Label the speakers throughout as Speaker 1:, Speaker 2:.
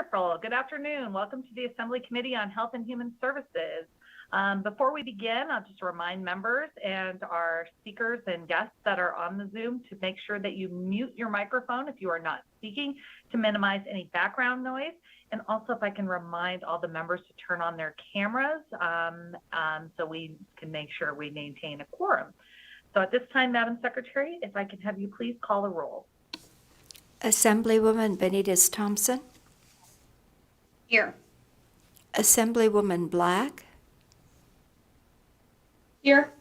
Speaker 1: Wonderful. Good afternoon. Welcome to the Assembly Committee on Health and Human Services. Before we begin, I'll just remind members and our speakers and guests that are on the Zoom to make sure that you mute your microphone if you are not speaking to minimize any background noise. And also, if I can remind all the members to turn on their cameras so we can make sure we maintain a quorum. So at this time, Madam Secretary, if I can have you please call a roll.
Speaker 2: Assemblywoman Benitez Thompson.
Speaker 3: Here.
Speaker 2: Assemblywoman Black.
Speaker 3: Here.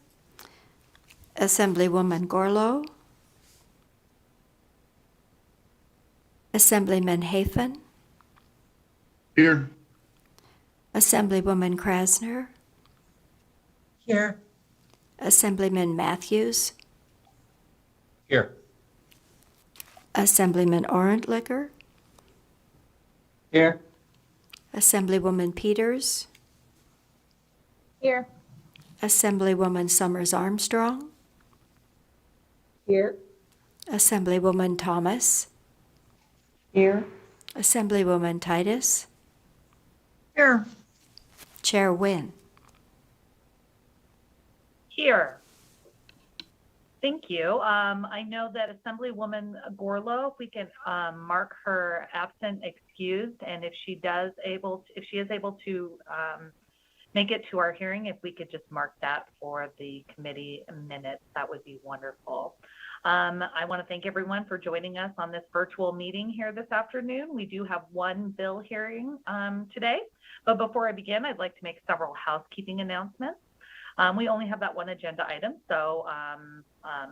Speaker 2: Assemblywoman Gorlow. Assemblyman Hafen.
Speaker 4: Here.
Speaker 2: Assemblywoman Krasner.
Speaker 3: Here.
Speaker 2: Assemblyman Matthews.
Speaker 4: Here.
Speaker 2: Assemblyman Orentlicker.
Speaker 4: Here.
Speaker 2: Assemblywoman Peters.
Speaker 3: Here.
Speaker 2: Assemblywoman Summers Armstrong.
Speaker 3: Here.
Speaker 2: Assemblywoman Thomas.
Speaker 3: Here.
Speaker 2: Assemblywoman Titus.
Speaker 3: Here.
Speaker 2: Chair Wynne.
Speaker 1: Here. Thank you. I know that Assemblywoman Gorlow, if we can mark her absent excused, and if she is able to make it to our hearing, if we could just mark that for the committee minutes, that would be wonderful. I want to thank everyone for joining us on this virtual meeting here this afternoon. We do have one bill hearing today, but before I begin, I'd like to make several housekeeping announcements. We only have that one agenda item, so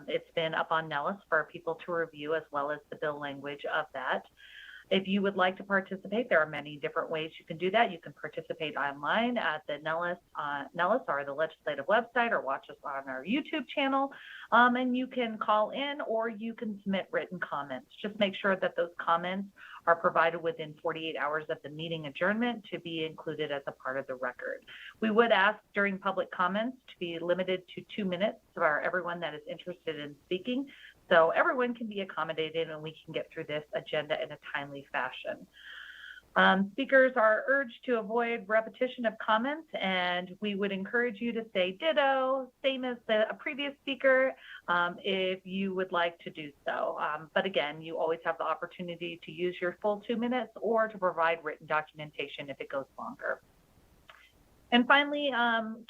Speaker 1: it's been up on Nellis for people to review, as well as the bill language of that. If you would like to participate, there are many different ways you can do that. You can participate online at the Nellis or the legislative website, or watch us on our YouTube channel, and you can call in or you can submit written comments. Just make sure that those comments are provided within 48 hours of the meeting adjournment to be included as a part of the record. We would ask during public comments to be limited to 2 minutes for everyone that is interested in speaking, so everyone can be accommodated and we can get through this agenda in a timely fashion. Speakers are urged to avoid repetition of comments, and we would encourage you to say ditto, same as the previous speaker, if you would like to do so. But again, you always have the opportunity to use your full 2 minutes or to provide written documentation if it goes longer. And finally,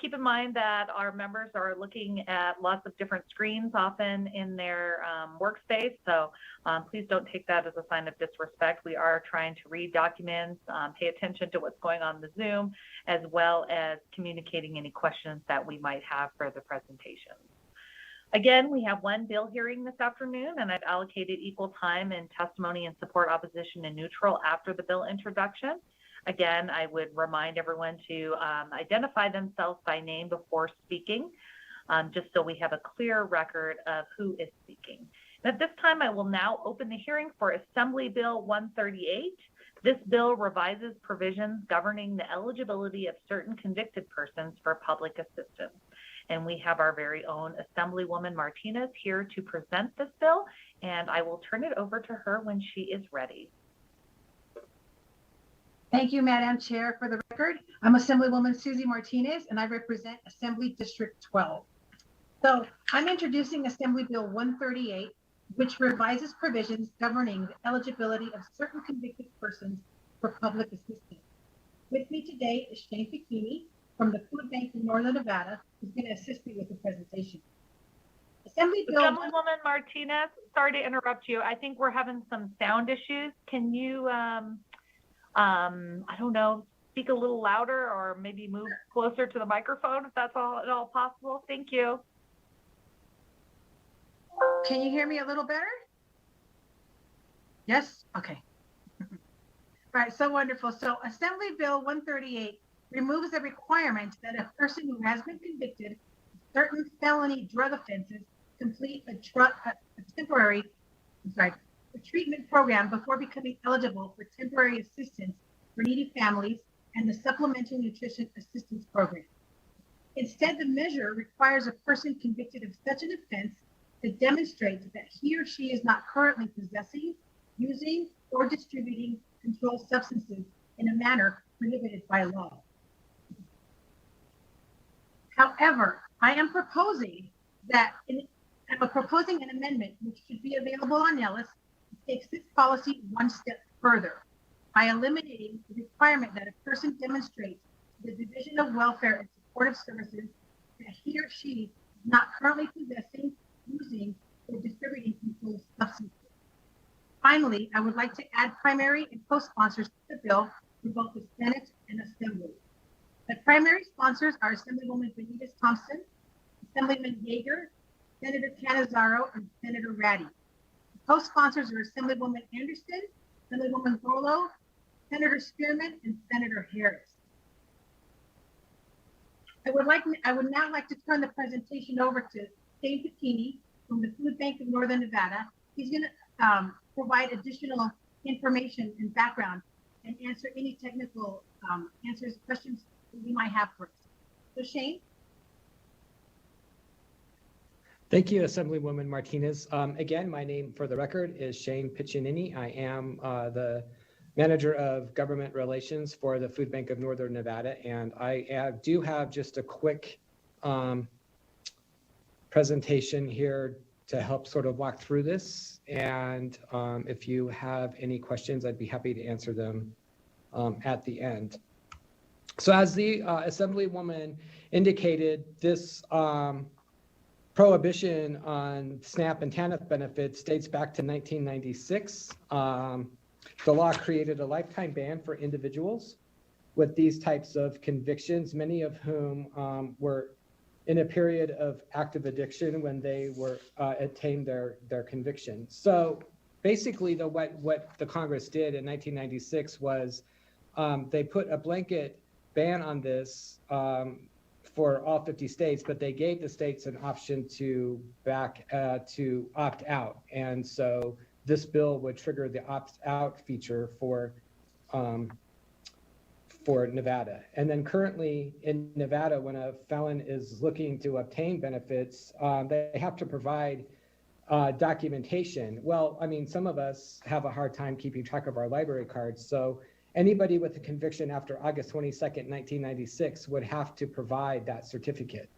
Speaker 1: keep in mind that our members are looking at lots of different screens often in their workspace, so please don't take that as a sign of disrespect. We are trying to read documents, pay attention to what's going on in the Zoom, as well as communicating any questions that we might have for the presentations. Again, we have one bill hearing this afternoon, and I've allocated equal time in testimony and support, opposition, and neutral after the bill introduction. Again, I would remind everyone to identify themselves by name before speaking, just so we have a clear record of who is speaking. And at this time, I will now open the hearing for Assembly Bill 138. This bill revises provisions governing the eligibility of certain convicted persons for public assistance. And we have our very own Assemblywoman Martinez here to present this bill, and I will turn it over to her when she is ready.
Speaker 5: Thank you, Madam Chair. For the record, I'm Assemblywoman Susie Martinez, and I represent Assembly District 12. So I'm introducing Assembly Bill 138, which revises provisions governing the eligibility of certain convicted persons for public assistance. With me today is Shane Picciani from the Food Bank of Northern Nevada, who's going to assist me with the presentation.
Speaker 1: Assemblywoman Martinez, sorry to interrupt you. I think we're having some sound issues. Can you I don't know, speak a little louder or maybe move closer to the microphone if that's at all possible. Thank you.
Speaker 5: Can you hear me a little better? Yes? Okay. All right, so wonderful. So Assembly Bill 138 removes the requirement that a person who has been convicted of certain felony drug offenses complete a treatment program before becoming eligible for temporary assistance for needy families and the Supplemental Nutrition Assistance Program. Instead, the measure requires a person convicted of such an offense to demonstrate that he or she is not currently possessing, using, or distributing controlled substances in a manner prohibited by law. However, I'm proposing an amendment which should be available on Ellis that takes this policy one step further by eliminating the requirement that a person demonstrates to the Division of Welfare and Supportive Services that he or she is not currently possessing, using, or distributing controlled substances. Finally, I would like to add primary and co-sponsors to the bill for both the Senate and Assembly. The primary sponsors are Assemblywoman Thompson, Assemblyman Yeager, Senator Canizaro, and Senator Ratty. The co-sponsors are Assemblywoman Anderson, Assemblywoman Gorlow, Senator Spearman, and Senator Harris. I would now like to turn the presentation over to Shane Picciani from the Food Bank of Northern Nevada. He's going to provide additional information and background and answer any technical questions that you might have for us. So Shane?
Speaker 6: Thank you, Assemblywoman Martinez. Again, my name for the record is Shane Picciani. I am the Manager of Government Relations for the Food Bank of Northern Nevada, and I do have just a quick presentation here to help sort of walk through this. And if you have any questions, I'd be happy to answer them at the end. So as the Assemblywoman indicated, this prohibition on SNAP and TANF benefits dates back to 1996. The law created a lifetime ban for individuals with these types of convictions, many of whom were in a period of active addiction when they were attained their conviction. So basically, what the Congress did in 1996 was they put a blanket ban on this for all 50 states, but they gave the states an option to opt out. And so this bill would trigger the opt-out feature for Nevada. And then currently in Nevada, when a felon is looking to obtain benefits, they have to provide documentation. Well, I mean, some of us have a hard time keeping track of our library cards. So anybody with a conviction after August 22nd, 1996 would have to provide that certificate.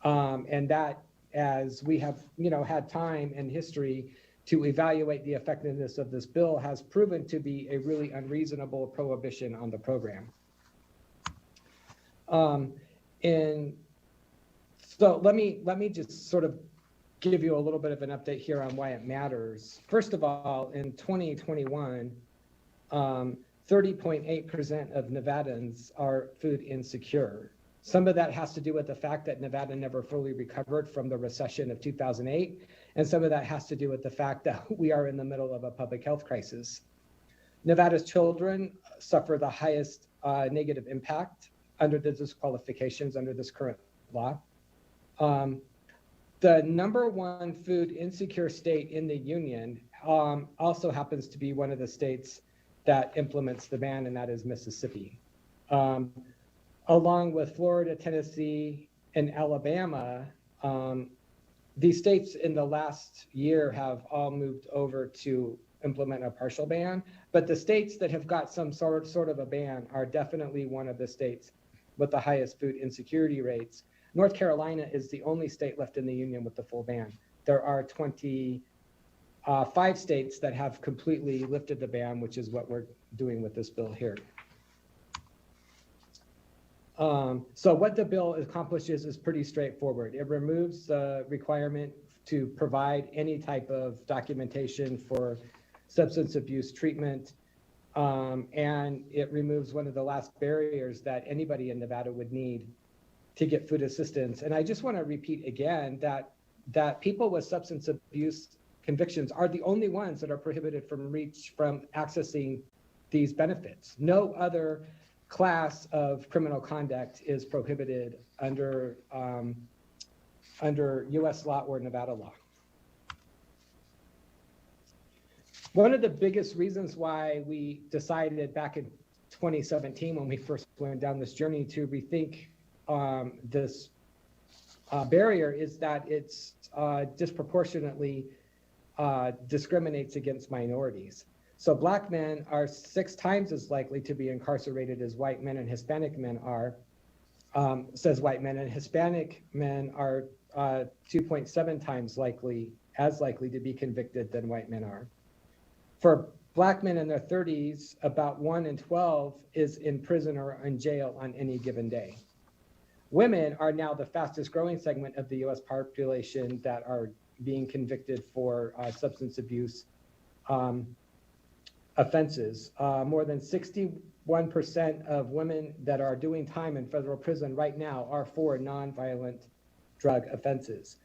Speaker 6: And that, as we have, had time and history to evaluate the effectiveness of this bill, has proven to be a really unreasonable prohibition on the program. And so let me just sort of give you a little bit of an update here on why it matters. First of all, in 2021, 30.8% of Nevadans are food insecure. Some of that has to do with the fact that Nevada never fully recovered from the recession of 2008. And some of that has to do with the fact that we are in the middle of a public health crisis. Nevada's children suffer the highest negative impact under the disqualifications under this current law. The number one food insecure state in the union also happens to be one of the states that implements the ban, and that is Mississippi. Along with Florida, Tennessee, and Alabama, these states in the last year have all moved over to implement a partial ban, but the states that have got some sort of a ban are definitely one of the states with the highest food insecurity rates. North Carolina is the only state left in the union with the full ban. There are 25 states that have completely lifted the ban, which is what we're doing with this bill here. So what the bill accomplishes is pretty straightforward. It removes the requirement to provide any type of documentation for substance abuse treatment, and it removes one of the last barriers that anybody in Nevada would need to get food assistance. And I just want to repeat again that people with substance abuse convictions are the only ones that are prohibited from accessing these benefits. No other class of criminal conduct is prohibited under US law or Nevada law. One of the biggest reasons why we decided back in 2017, when we first went down this journey to rethink this barrier, is that it's disproportionately discriminates against minorities. So Black men are 6 times as likely to be incarcerated as white men and Hispanic men are, says white men, and Hispanic men are 2.7 times likely to be convicted than white men are. For Black men in their 30s, about 1 in 12 is in prison or in jail on any given day. Women are now the fastest growing segment of the US population that are being convicted for substance abuse offenses. More than 61% of women that are doing time in federal prison right now are for nonviolent drug offenses.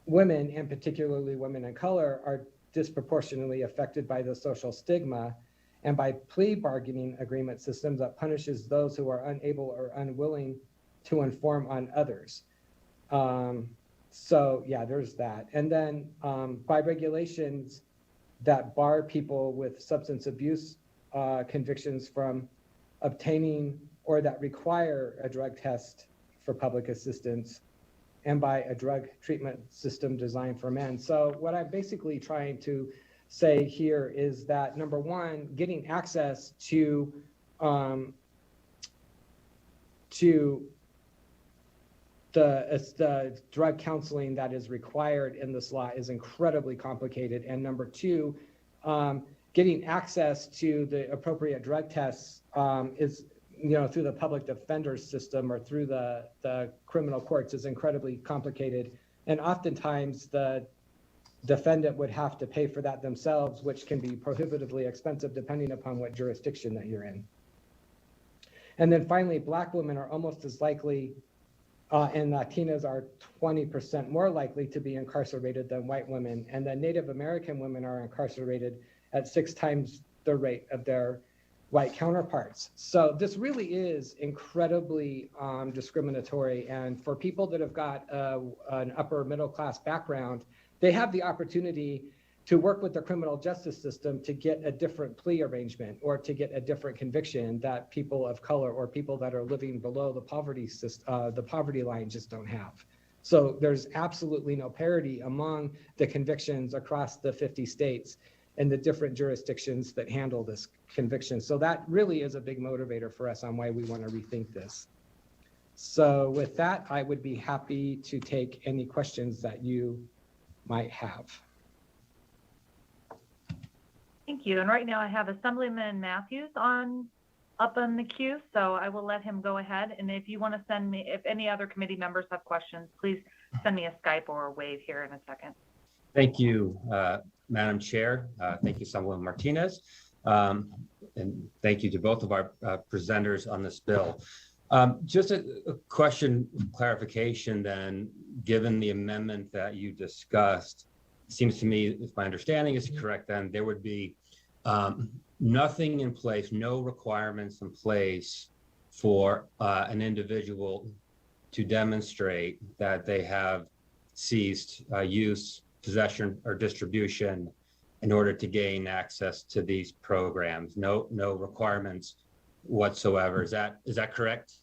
Speaker 6: Women, and particularly women of color, are disproportionately affected by the social stigma and by plea bargaining agreement systems that punishes those who are unable or unwilling to inform on others. So yeah, there's that. And then by regulations that bar people with substance abuse convictions from obtaining or that require a drug test for public assistance, and by a drug treatment system designed for men. So what I'm basically trying to say here is that, number one, getting access to the drug counseling that is required in this law is incredibly complicated. And number two, getting access to the appropriate drug tests is, through the public defender's system or through the criminal courts is incredibly complicated. And oftentimes the defendant would have to pay for that themselves, which can be prohibitively expensive depending upon what jurisdiction that you're in. And then finally, Black women are almost as likely, and Latinas are 20% more likely to be incarcerated than white women. And then Native American women are incarcerated at 6 times the rate of their white counterparts. So this really is incredibly discriminatory. And for people that have got an upper middle class background, they have the opportunity to work with the criminal justice system to get a different plea arrangement or to get a different conviction that people of color or people that are living below the poverty line just don't have. So there's absolutely no parity among the convictions across the 50 states and the different jurisdictions that handle this conviction. So that really is a big motivator for us on why we want to rethink this. So with that, I would be happy to take any questions that you might have.
Speaker 1: Thank you. And right now I have Assemblyman Matthews up on the queue, so I will let him go ahead. And if you want to send me, if any other committee members have questions, please send me a Skype or a wave here in a second.
Speaker 7: Thank you, Madam Chair. Thank you, Assemblywoman Martinez. And thank you to both of our presenters on this bill. Just a question, clarification then, given the amendment that you discussed, it seems to me, if my understanding is correct, then there would be nothing in place, no requirements in place for an individual to demonstrate that they have ceased use, possession, or distribution in order to gain access to these programs. No requirements whatsoever. Is that correct?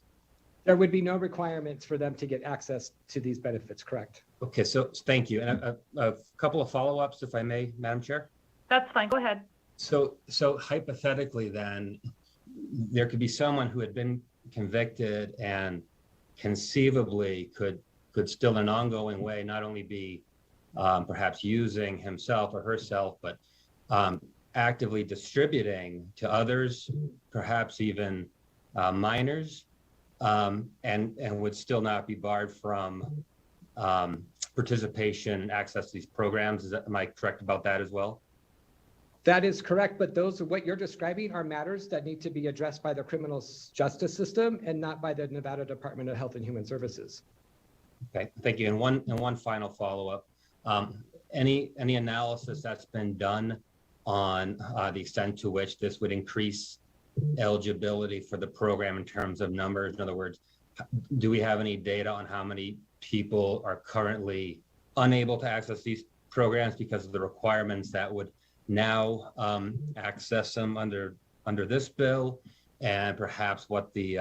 Speaker 6: There would be no requirements for them to get access to these benefits, correct?
Speaker 7: Okay, so thank you. And a couple of follow-ups, if I may, Madam Chair.
Speaker 1: That's fine. Go ahead.
Speaker 7: So hypothetically, then, there could be someone who had been convicted and conceivably could still in an ongoing way not only be perhaps using himself or herself, but actively distributing to others, perhaps even minors, and would still not be barred from participation and access to these programs. Am I correct about that as well?
Speaker 6: That is correct, but those what you're describing are matters that need to be addressed by the criminal justice system and not by the Nevada Department of Health and Human Services.
Speaker 7: Okay, thank you. And one final follow-up. Any analysis that's been done on the extent to which this would increase eligibility for the program in terms of numbers? In other words, do we have any data on how many people are currently unable to access these programs because of the requirements that would now access them under this bill, and perhaps what the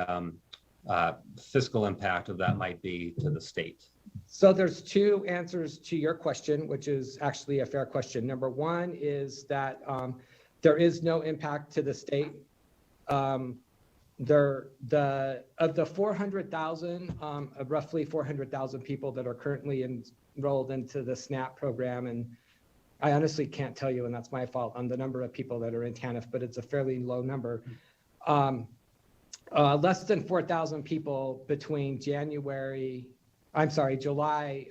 Speaker 7: fiscal impact of that might be to the state?
Speaker 6: So there's 2 answers to your question, which is actually a fair question. Number one is that There is no impact to the state. Of the 400,000, roughly 400,000 people that are currently enrolled into the SNAP program, and I honestly can't tell you, and that's my fault, on the number of people that are in TANF, but it's a fairly low number. Less than 4,000 people between July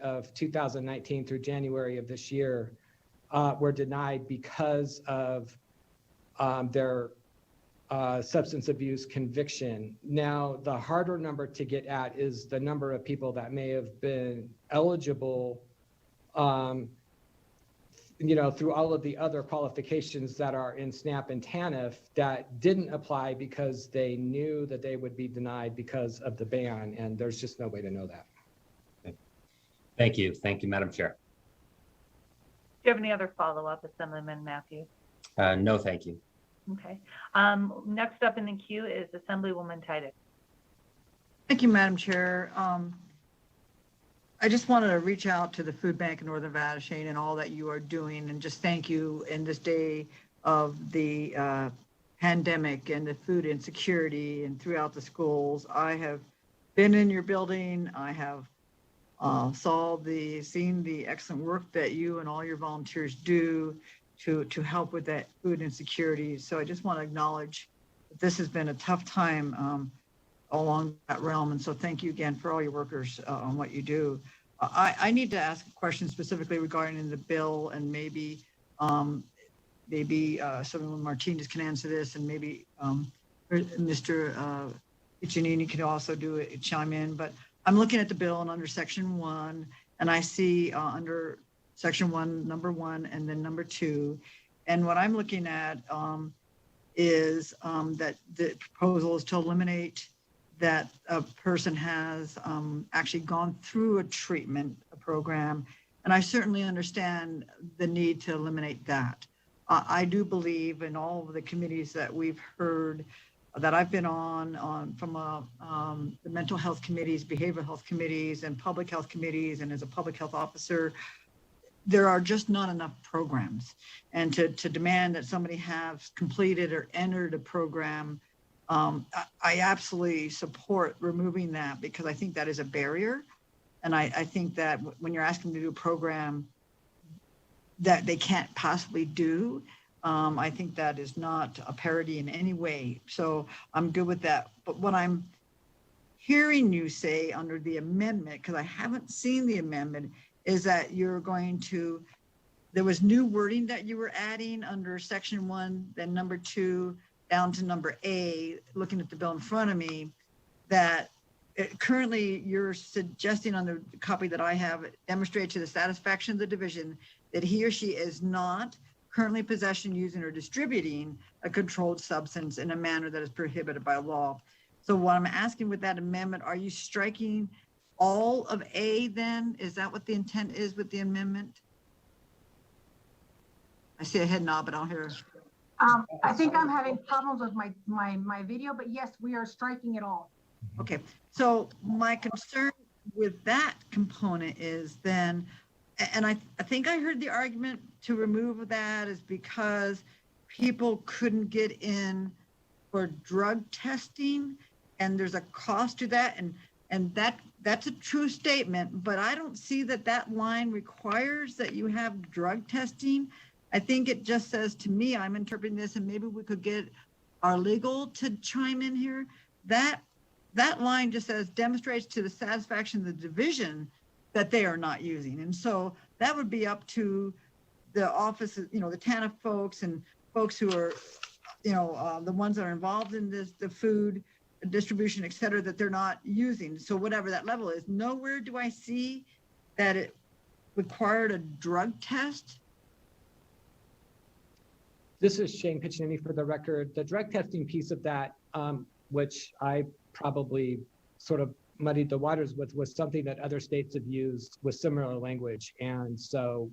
Speaker 6: of 2019 through January of this year were denied because of their substance abuse conviction. Now, the harder number to get at is the number of people that may have been eligible, through all of the other qualifications that are in SNAP and TANF that didn't apply because they knew that they would be denied because of the ban, and there's just no way to know that.
Speaker 7: Thank you, Madam Chair.
Speaker 1: Do you have any other follow-up, Assemblyman Matthews?
Speaker 7: No, thank you.
Speaker 1: Okay. Next up in the queue is Assemblywoman Titus.
Speaker 3: Thank you, Madam Chair. I just wanted to reach out to the Food Bank in Northern Nevada, Shane, and all that you are doing, and just thank you in this day of the pandemic and the food insecurity and throughout the schools. I have been in your building. I have seen the excellent work that you and all your volunteers do to help with that food insecurity. So I just want to acknowledge that this has been a tough time along that realm. And so thank you again for all your workers on what you do. I need to ask a question specifically regarding the bill, and maybe Assemblywoman Martinez can answer this, and maybe Mr. Picciani can also chime in. But I'm looking at the bill, and under Section 1, and I see under Section 1, number 1, and then number 2. And what I'm looking at is that the proposal is to eliminate that a person has actually gone through a program. And I certainly understand the need to eliminate that. I do believe in all of the committees that we've heard that I've been on from the mental health committees, behavioral health committees, and public health committees, and as a public health officer, there are just not enough programs. And to demand that somebody have completed or entered a program, I absolutely support removing that, because I think that is a barrier. And I think that when you're asking them to do a program that they can't possibly do, I think that is not a parity in any way. So I'm good with that. But what I'm hearing you say under the amendment, because I haven't seen the amendment, is that you're going to, there was new wording that you were adding under Section 1, then number 2, down to number A, looking at the bill in front of me, that currently you're suggesting on the copy that I have, demonstrate to the satisfaction of the division that he or she is not currently possessing, using, or distributing a controlled substance in a manner that is prohibited by law. So what I'm asking with that amendment, are you striking all of A then? Is that what the intent is with the amendment? I see a head nod, but I don't hear.
Speaker 5: I think I'm having problems with my video, but yes, we are striking it all.
Speaker 3: Okay, so my concern with that component is then, and I think I heard the argument to remove that is because people couldn't get in for drug testing, and there's a cost to that, and that's a true statement, but I don't see that line requires that you have drug testing. I think it just says, to me, I'm interpreting this, and maybe we could get our legal to chime in here. That line just says demonstrates to the satisfaction of the division that they are not using. And so that would be up to the office, the TANF folks and folks who are, the ones that are involved in the food distribution, et cetera, that they're not using. So whatever that level is, nowhere do I see that it required a drug test.
Speaker 6: This is Shane Picciani for the record. The drug testing piece of that, which I probably sort of muddied the waters with, was something that other states have used with similar language. And so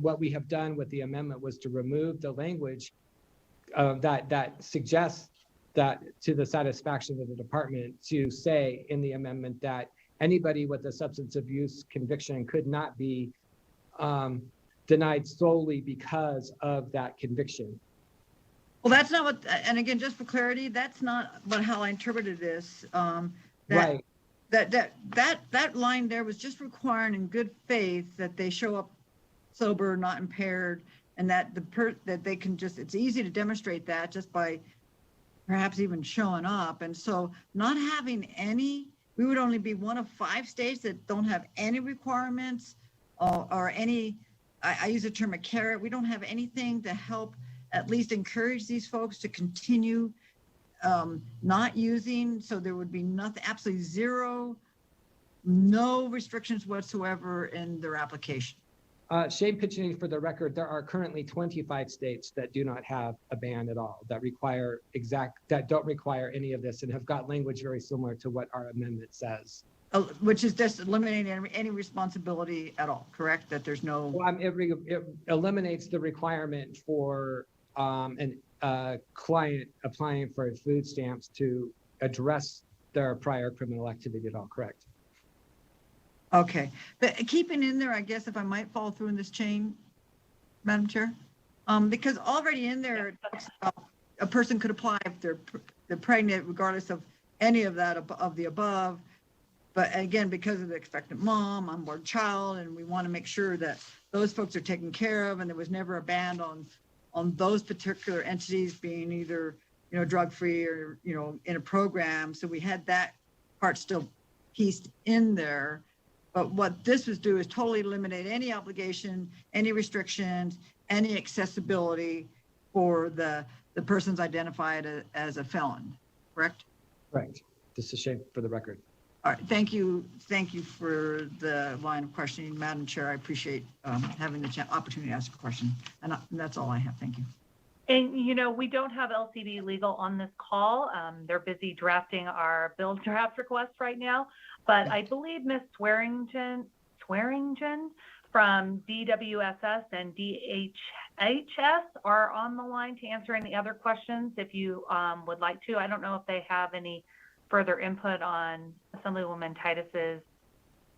Speaker 6: what we have done with the amendment was to remove the language that suggests that to the satisfaction of the department, to say in the amendment that anybody with a substance abuse conviction could not be denied solely because of that conviction.
Speaker 3: Well, that's not what, and again, just for clarity, that's not how I interpreted this.
Speaker 6: Right.
Speaker 3: That line there was just requiring in good faith that they show up sober, not impaired, and that that they can just, it's easy to demonstrate that just by perhaps even showing up. And so not having any, we would only be one of 5 states that don't have any requirements or any, I use the term a carrot. We don't have anything to help at least encourage these folks to continue not using. So there would be nothing, absolutely zero, no restrictions whatsoever in their application.
Speaker 6: Shane Picciani, for the record, there are currently 25 states that do not have a ban at all, that don't require any of this and have got language very similar to what our amendment says.
Speaker 3: Which is just eliminating any responsibility at all, correct? That there's no.
Speaker 6: Well, it eliminates the requirement for a client applying for food stamps to address their prior criminal activity at all, correct?
Speaker 3: Okay, but keeping in there, I guess, if I might follow through in this chain, Madam Chair, because already in there, it talks about a person could apply if they're pregnant, regardless of any of that of the above. But again, because of the expectant mom, unborn child, and we want to make sure that those folks are taken care of, and there was never a ban on those particular entities being either, drug-free or, in a program. So we had that part still pieced in there. But what this was do is totally eliminate any obligation, any restrictions, any accessibility for the persons identified as a felon, correct?
Speaker 6: Right. This is Shane for the record.
Speaker 3: All right, thank you. Thank you for the line of questioning, Madam Chair. I appreciate having the opportunity to ask a question. And that's all I have. Thank you.
Speaker 1: And, we don't have LCB Legal on this call. They're busy drafting our bill draft request right now. But I believe Ms. Swearingen from DWSS and DHHS are on the line to answer any other questions if you would like to. I don't know if they have any further input on Assemblywoman Titus's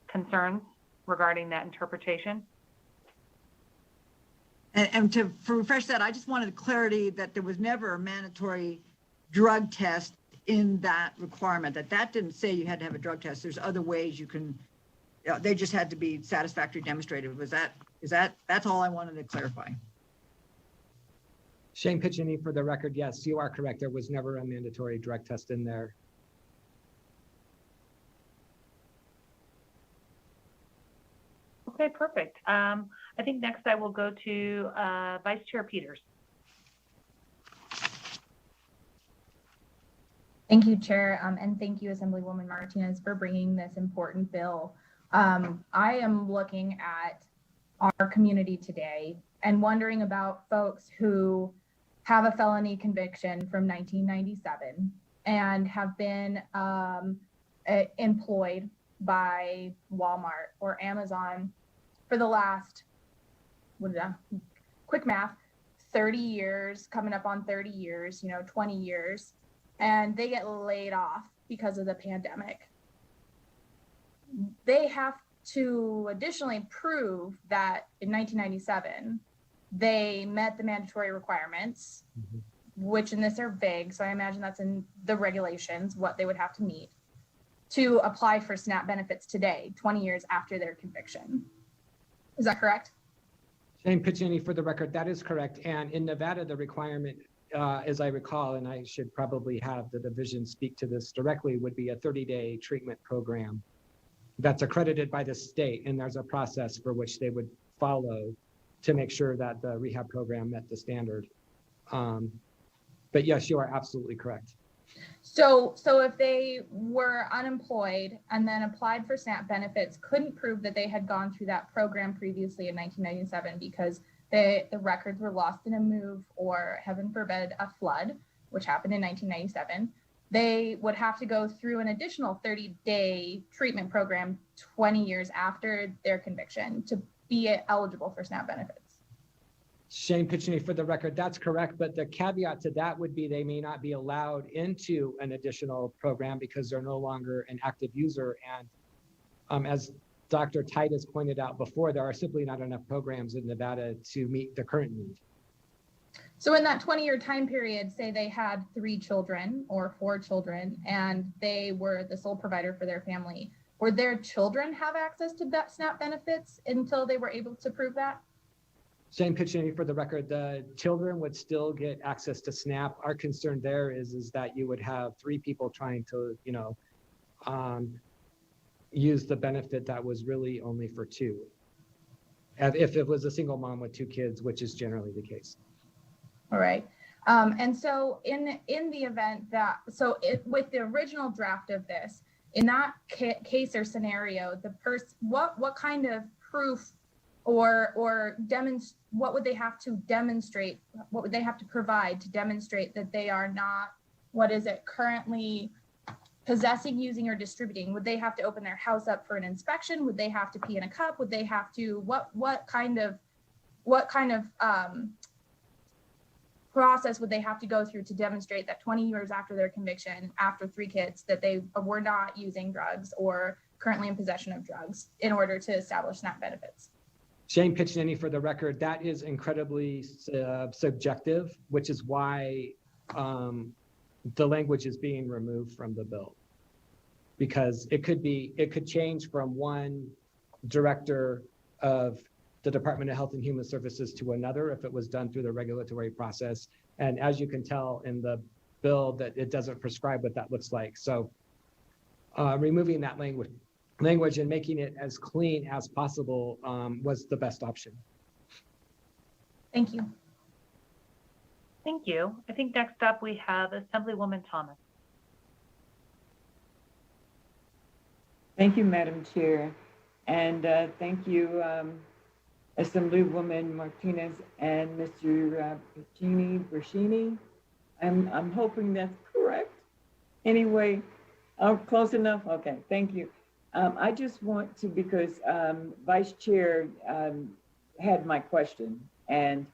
Speaker 1: concerns regarding that interpretation.
Speaker 3: And to refresh that, I just wanted clarity that there was never a mandatory drug test in that requirement, that didn't say you had to have a drug test. There's other ways you can, they just had to be satisfactory demonstrated. That's all I wanted to clarify.
Speaker 6: Shane Picciani, for the record, yes, you are correct. There was never a mandatory drug test in there.
Speaker 1: Okay, perfect. I think next I will go to Vice Chair Peters.
Speaker 8: Thank you, Chair, and thank you, Assemblywoman Martinez, for bringing this important bill. I am looking at our community today and wondering about folks who have a felony conviction from 1997 and have been employed by Walmart or Amazon for the last, quick math, 30 years, coming up on 30 years, 20 years, and they get laid off because of the pandemic. They have to additionally prove that in 1997, they met the mandatory requirements, which in this are vague, so I imagine that's in the regulations, what they would have to meet, to apply for SNAP benefits today, 20 years after their conviction. Is that correct?
Speaker 6: Shane Picciani, for the record, that is correct. And in Nevada, the requirement, as I recall, and I should probably have the division speak to this directly, would be a 30-day treatment program that's accredited by the state. And there's a process for which they would follow to make sure that the rehab program met the standard. But yes, you are absolutely correct.
Speaker 8: So if they were unemployed and then applied for SNAP benefits, couldn't prove that they had gone through that program previously in 1997 because the records were lost in a move or, heaven forbid, a flood, which happened in 1997, they would have to go through an additional 30-day treatment program 20 years after their conviction to be eligible for SNAP benefits.
Speaker 6: Shane Picciani, for the record, that's correct. But the caveat to that would be they may not be allowed into an additional program because they're no longer an active user. And as Dr. Titus pointed out before, there are simply not enough programs in Nevada to meet the current need.
Speaker 8: So in that 20-year time period, say they had 3 children or 4 children, and they were the sole provider for their family, would their children have access to SNAP benefits until they were able to prove that?
Speaker 6: Shane Picciani, for the record, the children would still get access to SNAP. Our concern there is that you would have 3 people trying to, use the benefit that was really only for 2. If it was a single mom with 2 kids, which is generally the case.
Speaker 8: All right. And so in the event that, with the original draft of this, in that case or scenario, the person, what kind of proof or what would they have to demonstrate? What would they have to provide to demonstrate that they are not, currently possessing, using, or distributing? Would they have to open their house up for an inspection? Would they have to pee in a cup? Would they have to, what kind of process would they have to go through to demonstrate that 20 years after their conviction, after 3 kids, that they were not using drugs or currently in possession of drugs in order to establish SNAP benefits?
Speaker 6: Shane Picciani, for the record, that is incredibly subjective, which is why the language is being removed from the bill. Because it could change from one director of the Department of Health and Human Services to another if it was done through the regulatory process. And as you can tell in the bill, that it doesn't prescribe what that looks like. So removing that language and making it as clean as possible was the best option.
Speaker 8: Thank you.
Speaker 1: Thank you. I think next up we have Assemblywoman Thomas.
Speaker 9: Thank you, Madam Chair. And thank you, Assemblywoman Martinez and Mr. Picciani. I'm hoping that's correct. Anyway, close enough? Okay, thank you. I just want to, because Vice Chair had my question, and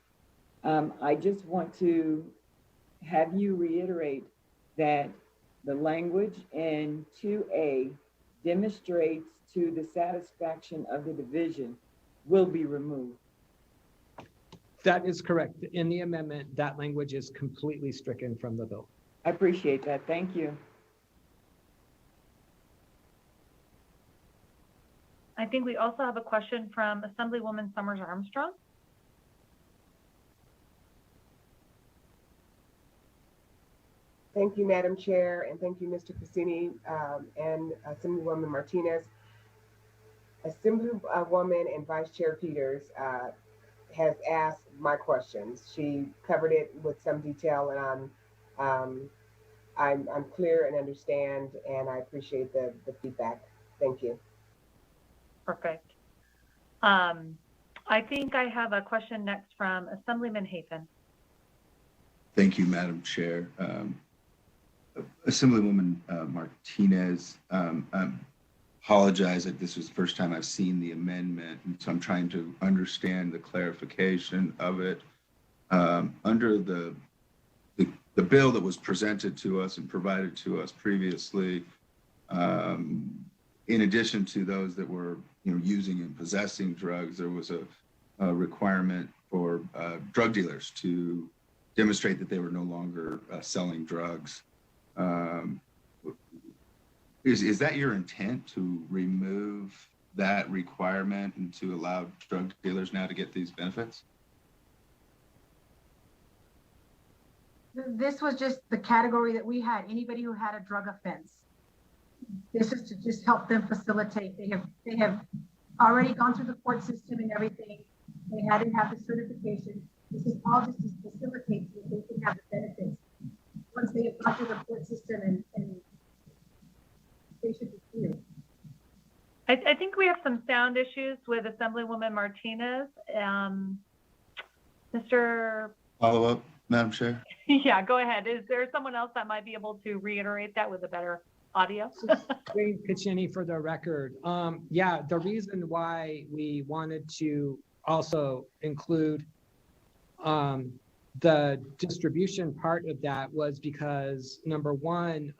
Speaker 9: I just want to have you reiterate that the language in 2A demonstrates to the satisfaction of the division will be removed.
Speaker 6: That is correct. In the amendment, that language is completely stricken from the bill.
Speaker 9: I appreciate that. Thank you.
Speaker 1: I think we also have a question from Assemblywoman Summers Armstrong.
Speaker 10: Thank you, Madam Chair, and thank you, Mr. Cristina and Assemblywoman Martinez. Assemblywoman and Vice Chair Peters has asked my questions. She covered it with some detail, and I'm clear and understand, and I appreciate the feedback. Thank you.
Speaker 1: Perfect. I think I have a question next from Assemblyman Hafen.
Speaker 11: Thank you, Madam Chair. Assemblywoman Martinez, I apologize that this was the first time I've seen the amendment, and so I'm trying to understand the clarification of it. Under the bill that was presented to us and provided to us previously, in addition to those that were using and possessing drugs, there was a requirement for drug dealers to demonstrate that they were no longer selling drugs. Is that your intent, to remove that requirement and to allow drug dealers now to get these benefits?
Speaker 5: This was just the category that we had, anybody who had a drug offense. This is to just help them facilitate. They have already gone through the court system and everything. They had to have the certification. This is all just to facilitate so that they can have the benefits. Once they have gone through the court system and they should be clear.
Speaker 1: I think we have some sound issues with Assemblywoman Martinez. Mr.
Speaker 11: Follow up, Madam Chair?
Speaker 1: Yeah, go ahead. Is there someone else that might be able to reiterate that with a better audio?
Speaker 6: Shane Picciani, for the record. Yeah, the reason why we wanted to also include the distribution part of that was because, number one,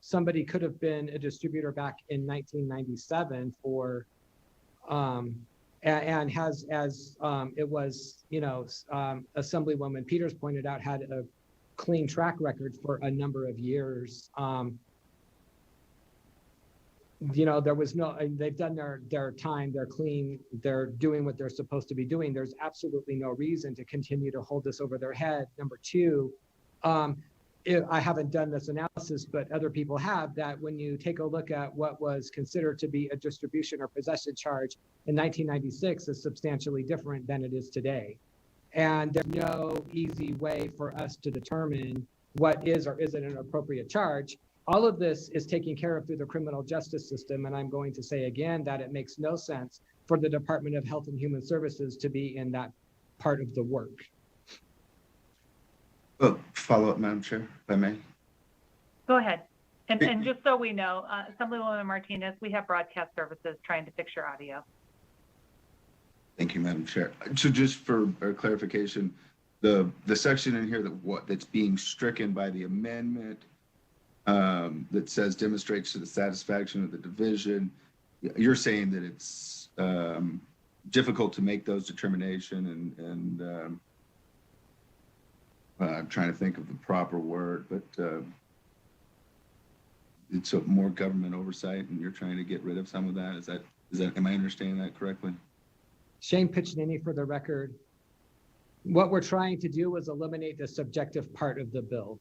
Speaker 6: somebody could have been a distributor back in 1997 for and has, as it was, Assemblywoman Peters pointed out, had a clean track record for a number of years. There was they've done their time, they're clean, they're doing what they're supposed to be doing. There's absolutely no reason to continue to hold this over their head. Number two, I haven't done this analysis, but other people have, that when you take a look at what was considered to be a distribution or possession charge in 1996 is substantially different than it is today. And there's no easy way for us to determine what is or isn't an appropriate charge. All of this is taken care of through the criminal justice system. And I'm going to say again that it makes no sense for the Department of Health and Human Services to be in that part of the work.
Speaker 11: Follow up, Madam Chair, if I may.
Speaker 1: Go ahead. And just so we know, Assemblywoman Martinez, we have broadcast services trying to fix your audio.
Speaker 11: Thank you, Madam Chair. So just for clarification, the section in here that's being stricken by the amendment that says demonstrates to the satisfaction of the division, you're saying that it's difficult to make those determination and I'm trying to think of the proper word, but it's a more government oversight, and you're trying to get rid of some of that. Is that? Am I understanding that correctly?
Speaker 6: Shane Picciani, for the record. What we're trying to do is eliminate the subjective part of the bill,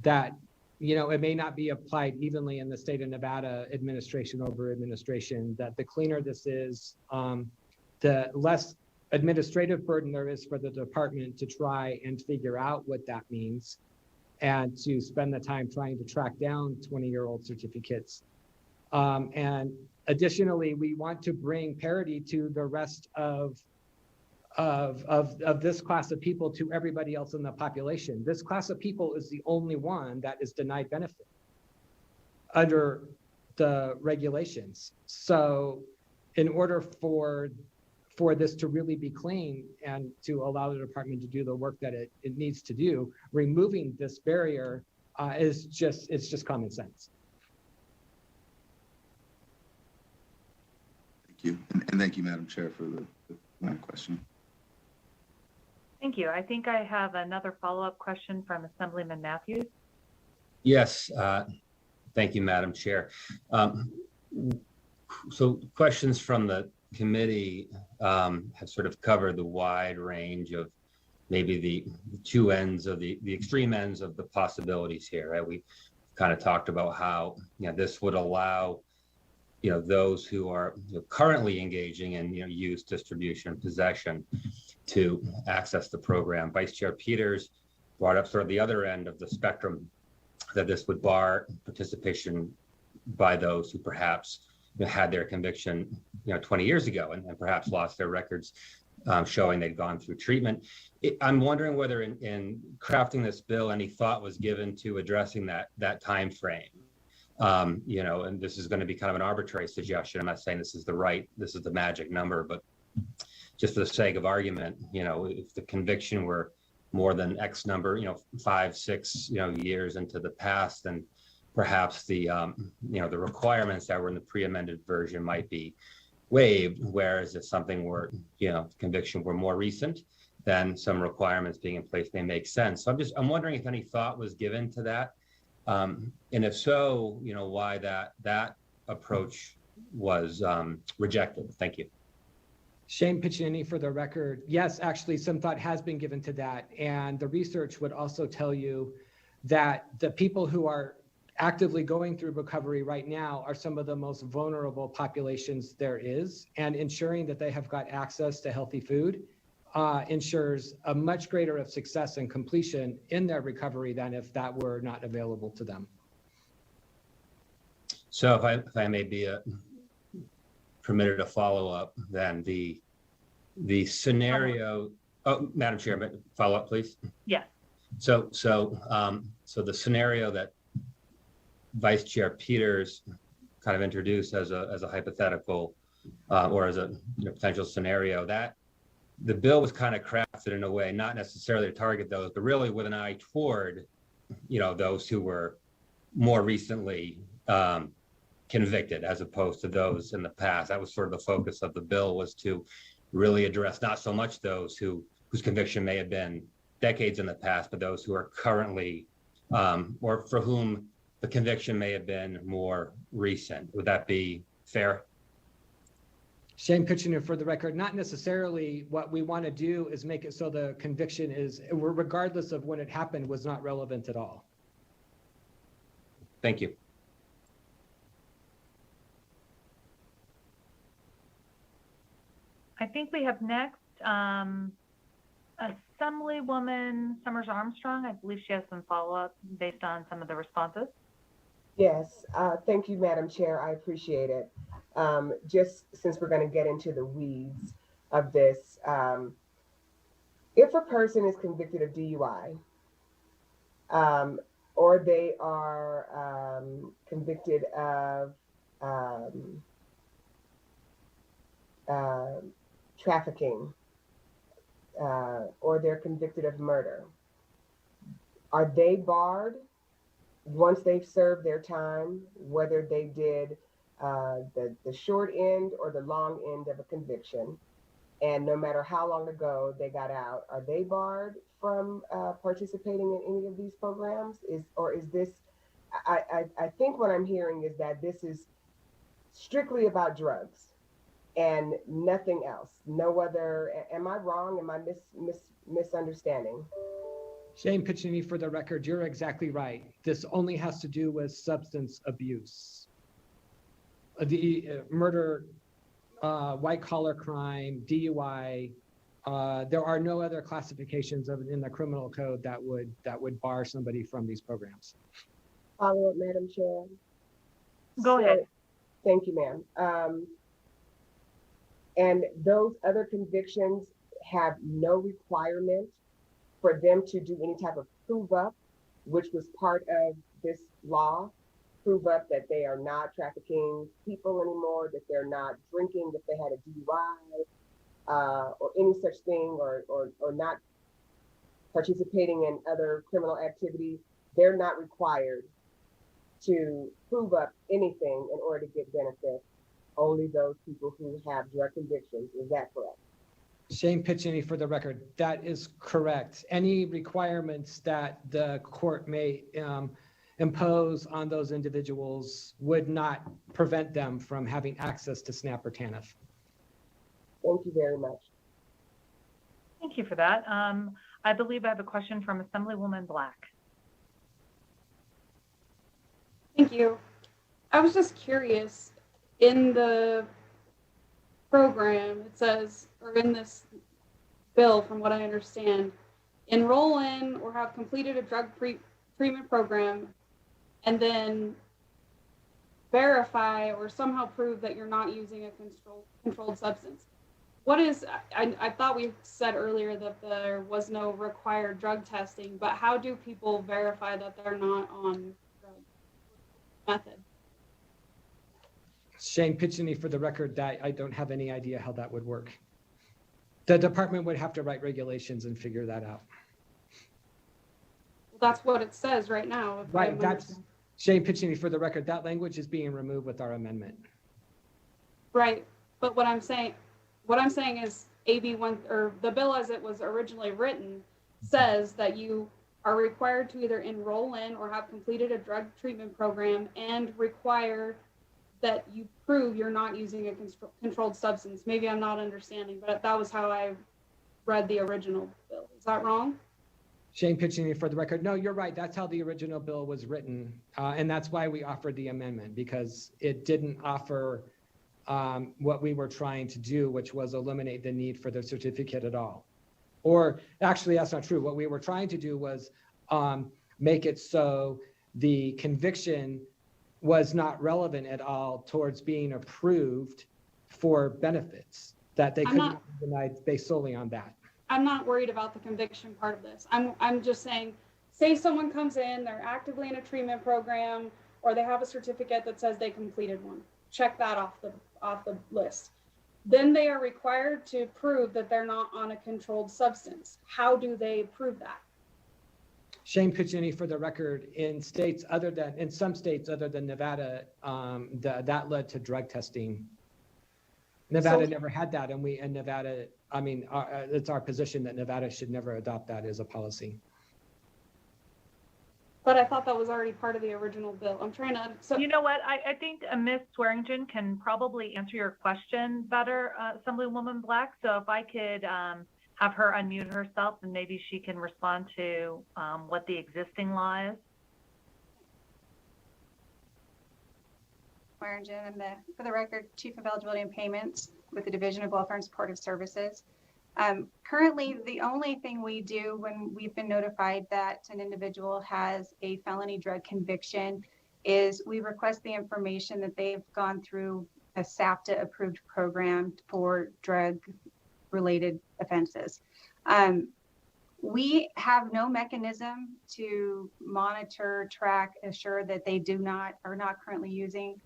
Speaker 6: that it may not be applied evenly in the state of Nevada administration over administration. That the cleaner this is, the less administrative burden there is for the department to try and figure out what that means, and to spend the time trying to track down 20-year-old certificates. And additionally, we want to bring parity to the rest of this class of people, to everybody else in the population. This class of people is the only one that is denied benefit under the regulations. So in order for this to really be clean and to allow the department to do the work that it needs to do, removing this barrier it's just common sense.
Speaker 11: Thank you. And thank you, Madam Chair, for my question.
Speaker 1: Thank you. I think I have another follow-up question from Assemblyman Matthews.
Speaker 7: Yes, thank you, Madam Chair. So questions from the committee have sort of covered the wide range of maybe the two ends of the extreme ends of the possibilities here, right? We kind of talked about how this would allow those who are currently engaging in use, distribution, possession to access the program. Vice Chair Peters brought up sort of the other end of the spectrum, that this would bar participation by those who perhaps had their conviction 20 years ago and perhaps lost their records showing they'd gone through treatment. I'm wondering whether in crafting this bill, any thought was given to addressing that time frame. And this is going to be kind of an arbitrary suggestion. I'm not saying this is the magic number, but just for the sake of argument, if the conviction were more than X number, 5, 6, years into the past, then perhaps the requirements that were in the pre-amended version might be waived. Whereas if something were, conviction were more recent, then some requirements being in place may make sense. So I'm wondering if any thought was given to that. And if so, why that approach was rejected. Thank you.
Speaker 6: Shane Picciani, for the record. Yes, actually, some thought has been given to that. And the research would also tell you that the people who are actively going through recovery right now are some of the most vulnerable populations there is. And ensuring that they have got access to healthy food ensures a much greater of success and completion in their recovery than if that were not available to them.
Speaker 7: So if I may be permitted a follow-up, then the scenario. Oh, Madam Chair, follow up, please.
Speaker 1: Yes.
Speaker 7: So the scenario that Vice Chair Peters kind of introduced as a hypothetical or as a potential scenario, that the bill was kind of crafted in a way not necessarily to target those, but really with an eye toward those who were more recently convicted as opposed to those in the past. That was sort of the focus of the bill, was to really address not so much those whose conviction may have been decades in the past, but those who are currently, or for whom the conviction may have been more recent. Would that be fair?
Speaker 6: Shane Picciani, for the record, not necessarily. What we want to do is make it so the conviction is, regardless of when it happened, was not relevant at all.
Speaker 7: Thank you.
Speaker 1: I think we have next Assemblywoman Summers Armstrong. I believe she has some follow-up based on some of the responses.
Speaker 10: Yes, thank you, Madam Chair. I appreciate it. Just since we're going to get into the weeds of this, if a person is convicted of DUI, or they are convicted of trafficking, or they're convicted of murder, are they barred once they've served their time, whether they did the short end or the long end of a conviction, and no matter how long ago they got out, are they barred from participating in any of these programs? Is this, I think what I'm hearing is that this is strictly about drugs and nothing else. No other, am I wrong? Am I misunderstanding?
Speaker 6: Shane Picciani, for the record, you're exactly right. This only has to do with substance abuse. The murder, white collar crime, DUI, there are no other classifications in the criminal code that would bar somebody from these programs.
Speaker 10: Follow up, Madam Chair.
Speaker 1: Go ahead.
Speaker 10: Thank you, ma'am. And those other convictions have no requirement for them to do any type of prove up, which was part of this law. Prove up that they are not trafficking people anymore, that they're not drinking, that they had a DUI, or any such thing, or not participating in other criminal activity. They're not required to prove up anything in order to get benefits. Only those people who have drug convictions. Is that correct?
Speaker 6: Shane Picciani, for the record, that is correct. Any requirements that the court may impose on those individuals would not prevent them from having access to SNAP or TANF.
Speaker 10: Thank you very much.
Speaker 1: Thank you for that. I believe I have a question from Assemblywoman Black.
Speaker 12: Thank you. I was just curious, in the program, it says, or in this bill, from what I understand, enroll in or have completed a drug treatment program, and then verify or somehow prove that you're not using a controlled substance. What is, I thought we said earlier that there was no required drug testing, but how do people verify that they're not on drug method?
Speaker 6: Shane Picciani, for the record, that I don't have any idea how that would work. The department would have to write regulations and figure that out.
Speaker 12: Well, that's what it says right now.
Speaker 6: Right, that's Shane Picciani, for the record, that language is being removed with our amendment.
Speaker 12: Right, but what I'm saying is AB1, or the bill as it was originally written, says that you are required to either enroll in or have completed a drug treatment program and require that you prove you're not using a controlled substance. Maybe I'm not understanding, but that was how I read the original bill. Is that wrong?
Speaker 6: Shane Picciani, for the record, no, you're right. That's how the original bill was written. And that's why we offered the amendment, because it didn't offer what we were trying to do, which was eliminate the need for the certificate at all. Or actually, that's not true. What we were trying to do was make it so the conviction was not relevant at all towards being approved for benefits, that they couldn't be denied based solely on that.
Speaker 12: I'm not worried about the conviction part of this. I'm just saying, say someone comes in, they're actively in a treatment program, or they have a certificate that says they completed one. Check that off the list. Then they are required to prove that they're not on a controlled substance. How do they prove that?
Speaker 6: Shane Picciani, for the record, in some states other than Nevada, that led to drug testing Nevada
Speaker 12: So-
Speaker 6: never had that, and Nevada, I mean, it's our position that Nevada should never adopt that as a policy.
Speaker 12: But I thought that was already part of the original bill. I'm trying to, so
Speaker 1: You know what? I think Ms. Swearingen can probably answer your question better, Assemblywoman Black. So if I could have her unmute herself, and maybe she can respond to what the existing law is.
Speaker 13: Swearingen, and for the record, Chief of Eligibility and Payments with the Division of Welfare and Supportive Services. Currently, the only thing we do when we've been notified that an individual has a felony drug conviction is we request the information that they've gone through a SAPTA approved program for drug related offenses. We have no mechanism to monitor, track, assure that they are not currently using.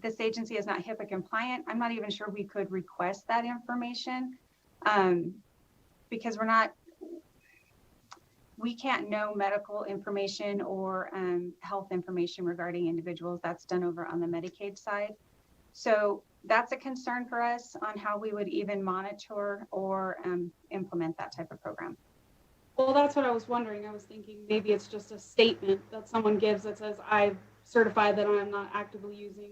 Speaker 13: This agency is not HIPAA compliant. I'm not even sure we could request that information because we can't know medical information or health information regarding individuals. That's done over on the Medicaid side. So that's a concern for us on how we would even monitor or implement that type of program.
Speaker 12: well, that's what I was wondering. I was thinking maybe it's just a statement that someone gives that says, I've certified that I'm not actively using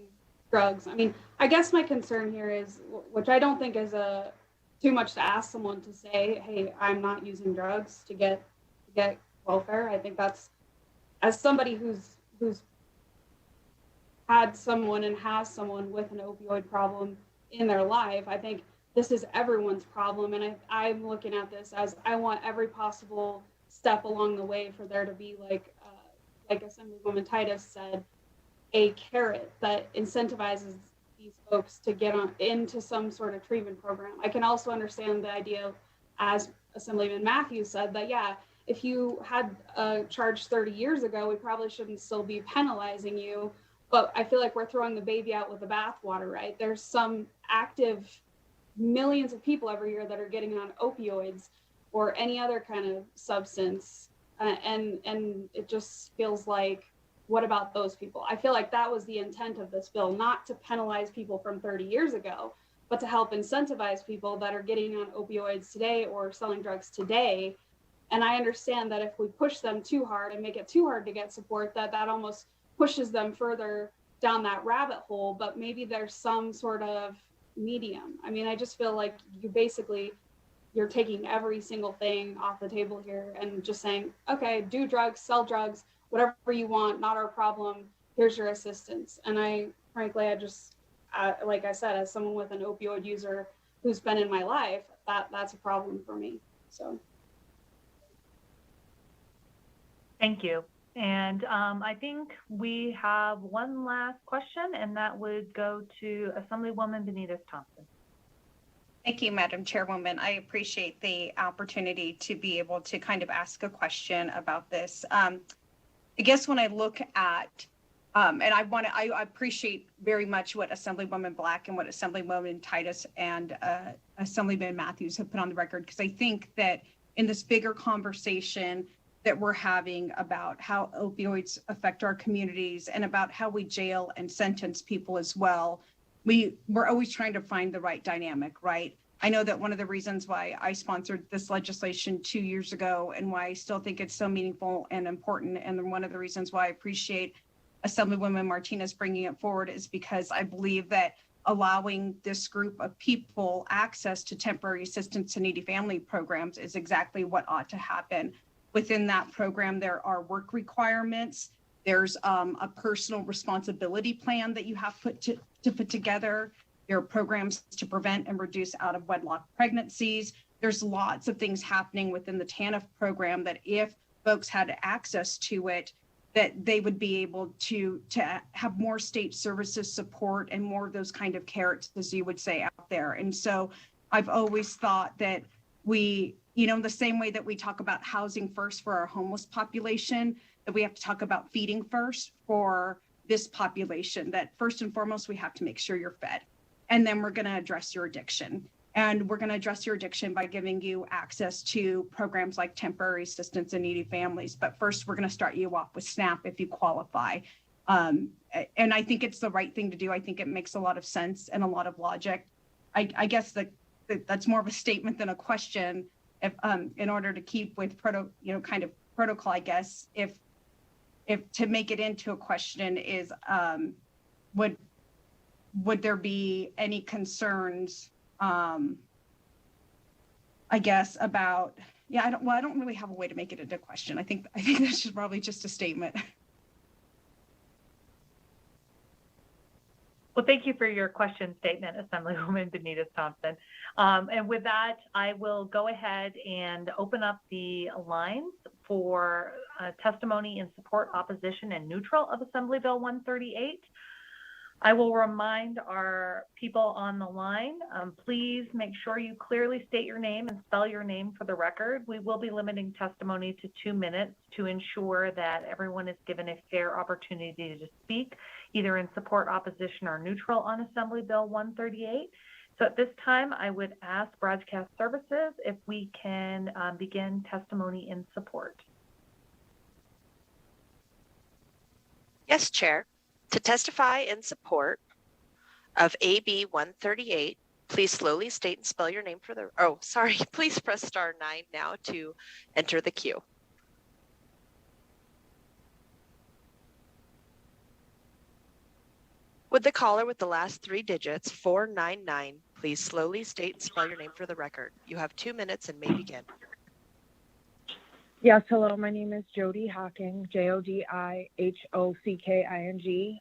Speaker 12: drugs. I mean, I guess my concern here is, which I don't think is too much to ask someone to say, hey, I'm not using drugs to get welfare. I think that's, as somebody who's had someone and has someone with an opioid problem in their life, I think this is everyone's problem. And I'm looking at this as I want every possible step along the way for there to be like Assemblywoman Titus said, a carrot that incentivizes these folks to get into some sort of treatment program. I can also understand the idea, as Assemblyman Matthews said, that yeah, if you had a charge 30 years ago, we probably shouldn't still be penalizing you. But I feel like we're throwing the baby out with the bathwater, right? There's some active millions of people every year that are getting on opioids or any other kind of substance. And it just feels like, what about those people? I feel like that was the intent of this bill, not to penalize people from 30 years ago, but to help incentivize people that are getting on opioids today or selling drugs today. And I understand that if we push them too hard and make it too hard to get support, that almost pushes them further down that rabbit hole, but maybe there's some sort of medium. I mean, I just feel like you're taking every single thing off the table here and just saying, okay, do drugs, sell drugs, whatever you want, not our problem. Here's your assistance. And I just, like I said, as someone with an opioid user who's been in my life, that's a problem for me. So.
Speaker 1: Thank you. And I think we have one last question, and that would go to Assemblywoman Denise Thompson.
Speaker 14: Thank you, Madam Chairwoman. I appreciate the opportunity to be able to kind of ask a question about this. I guess when I look at, and I appreciate very much what Assemblywoman Black and what Assemblywoman Titus and Assemblyman Matthews have put on the record, because I think that in this bigger conversation that we're having about how opioids affect our communities and about how we jail and sentence people as well, we're always trying to find the right dynamic, right? I know that one of the reasons why I sponsored this legislation 2 years ago and why I still think it's so meaningful and important, and one of the reasons why I appreciate Assemblywoman Martinez bringing it forward, is because I believe that allowing this group of people access to temporary assistance to needy family programs is exactly what ought to happen. Within that program, there are work requirements. There's a personal responsibility plan that you have to put together. There are programs to prevent and reduce out of wedlock pregnancies. There's lots of things happening within the TANF program that if folks had access to it, that they would be able to have more state services support and more of those kind of carrots, as you would say, out there. And so I've always thought that we, the same way that we talk about housing first for our homeless population, that we have to talk about feeding first for this population, that first and foremost, we have to make sure you're fed. And then we're going to address your addiction. And we're going to address your addiction by giving you access to programs like temporary assistance in needy families. But first, we're going to start you off with SNAP if you qualify. And I think it's the right thing to do. I think it makes a lot of sense and a lot of logic. I guess that's more of a statement than a question. If in order to keep with kind of protocol, I guess if to make it into a question is would there be any concerns? I guess about I don't really have a way to make it into a question. I think that's just probably just a statement.
Speaker 1: Well, thank you for your question statement, Assemblywoman Denise Thompson. And with that, I will go ahead and open up the lines for testimony in support, opposition, and neutral of Assembly Bill 138. I will remind our people on the line, please make sure you clearly state your name and spell your name for the record. We will be limiting testimony to 2 minutes to ensure that everyone is given a fair opportunity to speak, either in support, opposition, or neutral on Assembly Bill 138. So at this time, I would ask Broadcast Services if we can begin testimony in support.
Speaker 15: Yes, Chair. To testify in support of AB 138, please slowly state and spell your name for the, please press star 9 now to enter the queue. Would the caller with the last 3 digits, 499, please slowly state and spell your name for the record. You have 2 minutes and may begin.
Speaker 16: Yes, hello, my name is Judy Hawking, Jodihockking.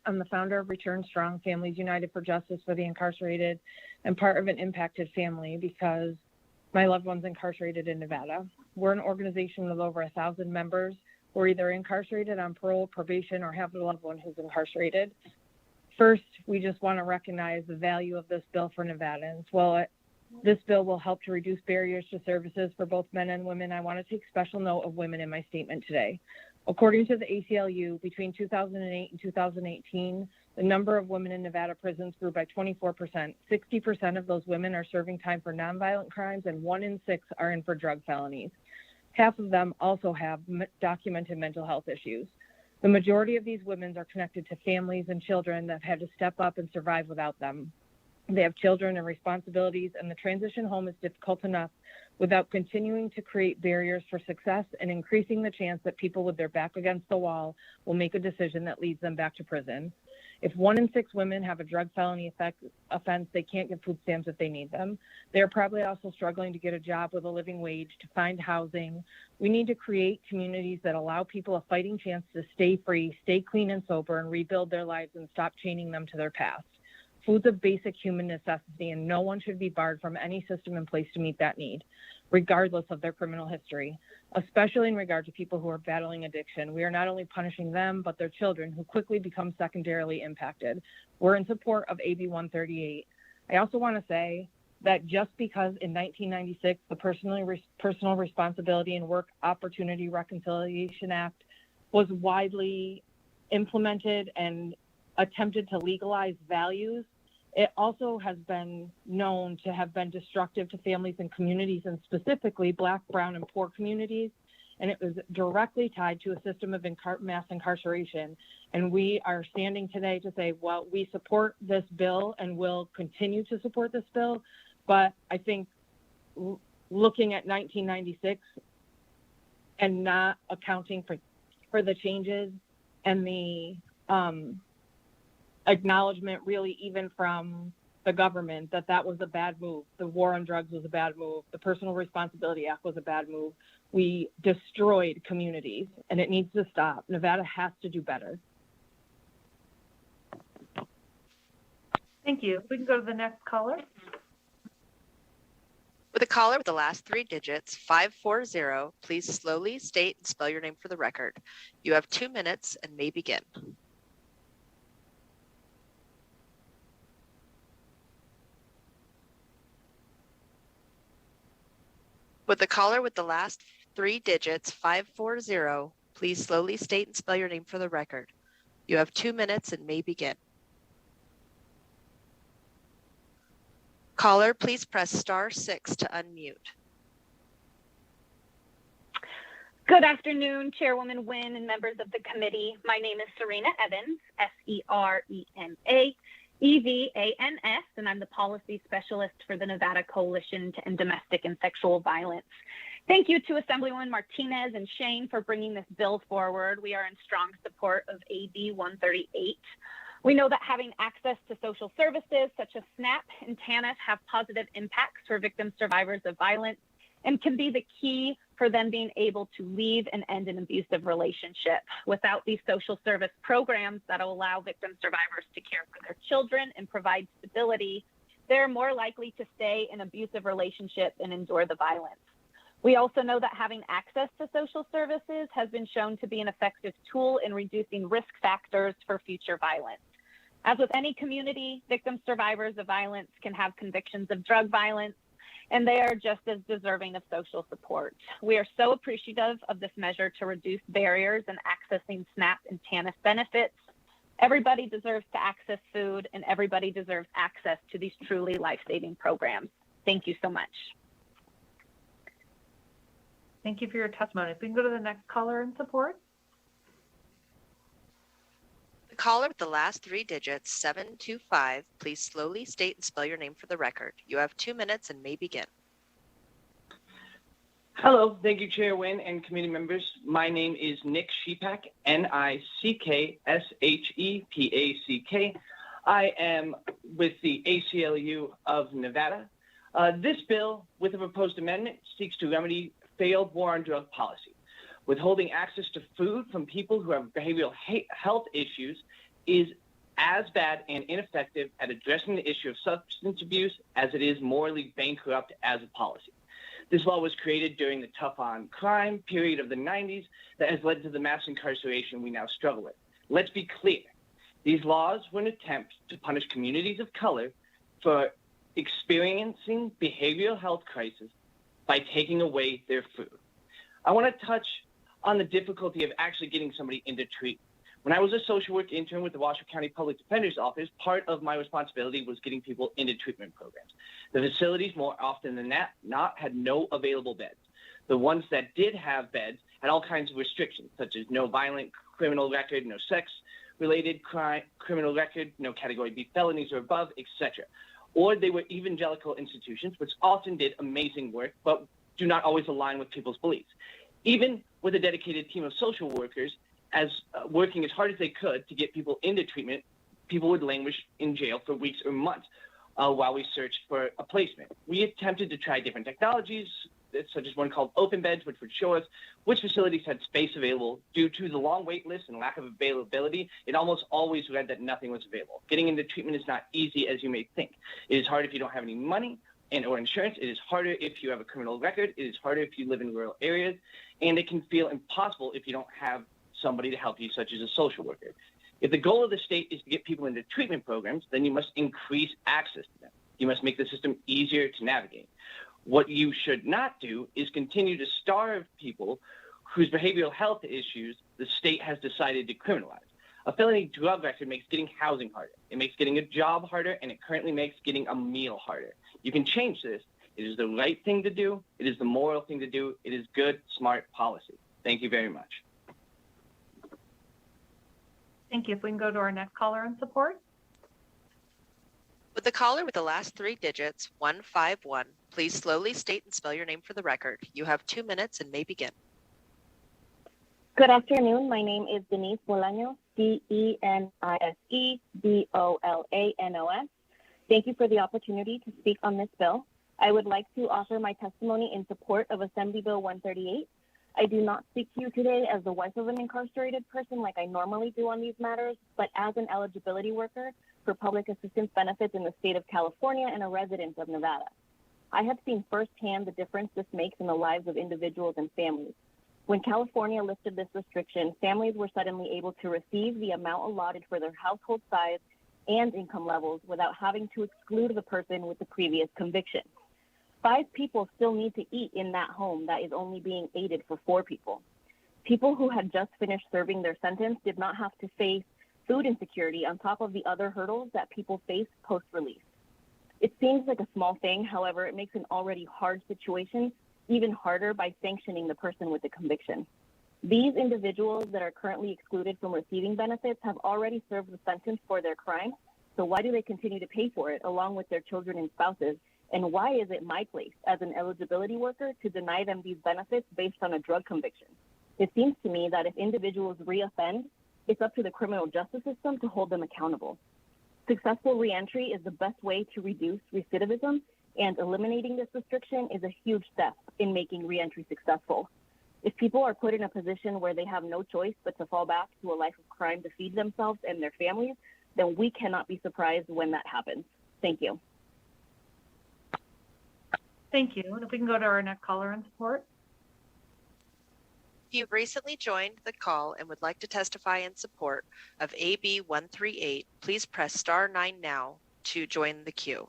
Speaker 16: I'm the founder of Return Strong Families United for Justice for the Incarcerated and part of an impacted family because my loved one's incarcerated in Nevada. We're an organization with over 1,000 members who are either incarcerated on parole, probation, or have a loved one who's incarcerated. First, we just want to recognize the value of this bill for Nevadans. This bill will help to reduce barriers to services for both men and women. I want to take special note of women in my statement today. According to the ACLU, between 2008 and 2018, the number of women in Nevada prisons grew by 24%. 60% of those women are serving time for nonviolent crimes, and 1 in 6 are in for drug felonies. Half of them also have documented mental health issues. The majority of these women are connected to families and children that have had to step up and survive without them. They have children and responsibilities, and the transition home is difficult enough without continuing to create barriers for success and increasing the chance that people with their back against the wall will make a decision that leads them back to prison. If 1 in 6 women have a drug felony offense, they can't get food stamps if they need them. They're probably also struggling to get a job with a living wage, to find housing. We need to create communities that allow people a fighting chance to stay free, stay clean and sober, and rebuild their lives and stop chaining them to their past. Food's a basic human necessity, and no one should be barred from any system in place to meet that need, regardless of their criminal history, especially in regard to people who are battling addiction. We are not only punishing them, but their children, who quickly become secondarily impacted. We're in support of AB 138. I also want to say that just because in 1996, the Personal Responsibility and Work Opportunity Reconciliation Act was widely implemented and attempted to legalize values, it also has been known to have been destructive to families and communities, and specifically Black, Brown, and poor communities. And it was directly tied to a system of mass incarceration. And we are standing today to say, well, we support this bill and will continue to support this bill. But I think looking at 1996 and not accounting for the changes and the acknowledgement really even from the government that was a bad move. The war on drugs was a bad move. The Personal Responsibility Act was a bad move. We destroyed communities, and it needs to stop. Nevada has to do better.
Speaker 1: Thank you. We can go to the next caller.
Speaker 15: With a caller with the last 3 digits, 540, please slowly state and spell your name for the record. You have 2 minutes and may begin. With the caller with the last 3 digits, 540, please slowly state and spell your name for the record. You have 2 minutes and may begin. Caller, please press star 6 to unmute.
Speaker 17: Good afternoon, Chairwoman Wynn and members of the committee. My name is Serena Evans, SERENA-EVANS, and I'm the Policy Specialist for the Nevada Coalition to End Domestic and Sexual Violence. Thank you to Assemblywoman Martinez and Shane for bringing this bill forward. We are in strong support of AB 138. We know that having access to social services such as SNAP and TANF have positive impacts for victim survivors of violence and can be the key for them being able to leave and end an abusive relationship. Without these social service programs that will allow victim survivors to care for their children and provide stability, they're more likely to stay in abusive relationships and endure the violence. We also know that having access to social services has been shown to be an effective tool in reducing risk factors for future violence. As with any community, victim survivors of violence can have convictions of drug violence, and they are just as deserving of social support. We are so appreciative of this measure to reduce barriers in accessing SNAP and TANF benefits. Everybody deserves to access food, and everybody deserves access to these truly life-saving programs. Thank you so much.
Speaker 1: Thank you for your testimony. If we can go to the next caller in support.
Speaker 15: The caller with the last three digits, 725, please slowly state and spell your name for the record. You have 2 minutes and may begin.
Speaker 18: Hello, thank you, Chair Wynn and committee members. My name is Nick Chipak, Nickshepak. I am with the ACLU of Nevada. This bill, with a proposed amendment, seeks to remedy failed war on drug policy. Withholding access to food from people who have behavioral health issues is as bad and ineffective at addressing the issue of substance abuse as it is morally bankrupt as a policy. This law was created during the tough on crime period of the 90s that has led to the mass incarceration we now struggle with. Let's be clear. These laws were an attempt to punish communities of color for experiencing behavioral health crisis by taking away their food. I want to touch on the difficulty of actually getting somebody into treatment. When I was a social work intern with the Washoe County Public Defender's Office, part of my responsibility was getting people into treatment programs. The facilities, more often than not, had no available beds. The ones that did have beds had all kinds of restrictions, such as no violent criminal record, no sex-related crime, criminal record, no Category B felonies or above, etc. Or they were evangelical institutions, which often did amazing work, but do not always align with people's beliefs. Even with a dedicated team of social workers, working as hard as they could to get people into treatment, people would languish in jail for weeks or months while we searched for a placement. We attempted to try different technologies, such as one called Open Beds, which would show us which facilities had space available. Due to the long wait list and lack of availability, it almost always read that nothing was available. Getting into treatment is not easy as you may think. It is hard if you don't have any money or insurance. It is harder if you have a criminal record. It is harder if you live in rural areas. And it can feel impossible if you don't have somebody to help you, such as a social worker. If the goal of the state is to get people into treatment programs, then you must increase access to them. You must make the system easier to navigate. What you should not do is continue to starve people whose behavioral health issues the state has decided to criminalize. A felony drug record makes getting housing harder. It makes getting a job harder, and it currently makes getting a meal harder. You can change this. It is the right thing to do. It is the moral thing to do. It is good, smart policy. Thank you very much.
Speaker 1: Thank you. If we can go to our next caller in support.
Speaker 15: With the caller with the last three digits, 151, please slowly state and spell your name for the record. You have 2 minutes and may begin.
Speaker 16: Good afternoon. My name is Denise Bolaños, DenisBolanos. Thank you for the opportunity to speak on this bill. I would like to offer my testimony in support of Assembly Bill 138. I do not speak to you today as the wife of an incarcerated person like I normally do on these matters, but as an eligibility worker for public assistance benefits in the state of California and a resident of Nevada. I have seen firsthand the difference this makes in the lives of individuals and families. When California lifted this restriction, families were suddenly able to receive the amount allotted for their household size and income levels without having to exclude the person with the previous conviction. 5 people still need to eat in that home that is only being aided for 4 people. People who had just finished serving their sentence did not have to face food insecurity on top of the other hurdles that people face post-release. It seems like a small thing, however, it makes an already hard situation even harder by sanctioning the person with the conviction.
Speaker 17: These individuals that are currently excluded from receiving benefits have already served the sentence for their crime, so why do they continue to pay for it along with their children and spouses? And why is it my place as an eligibility worker to deny them these benefits based on a drug conviction? It seems to me that if individuals reoffend, it's up to the criminal justice system to hold them accountable. Successful reentry is the best way to reduce recidivism, and eliminating this restriction is a huge step in making reentry successful. If people are put in a position where they have no choice but to fall back to a life of crime to feed themselves and their families, then we cannot be surprised when that happens. Thank you.
Speaker 1: Thank you. And if we can go to our next caller in support.
Speaker 15: If you've recently joined the call and would like to testify in support of AB 138, please press star 9 now to join the queue.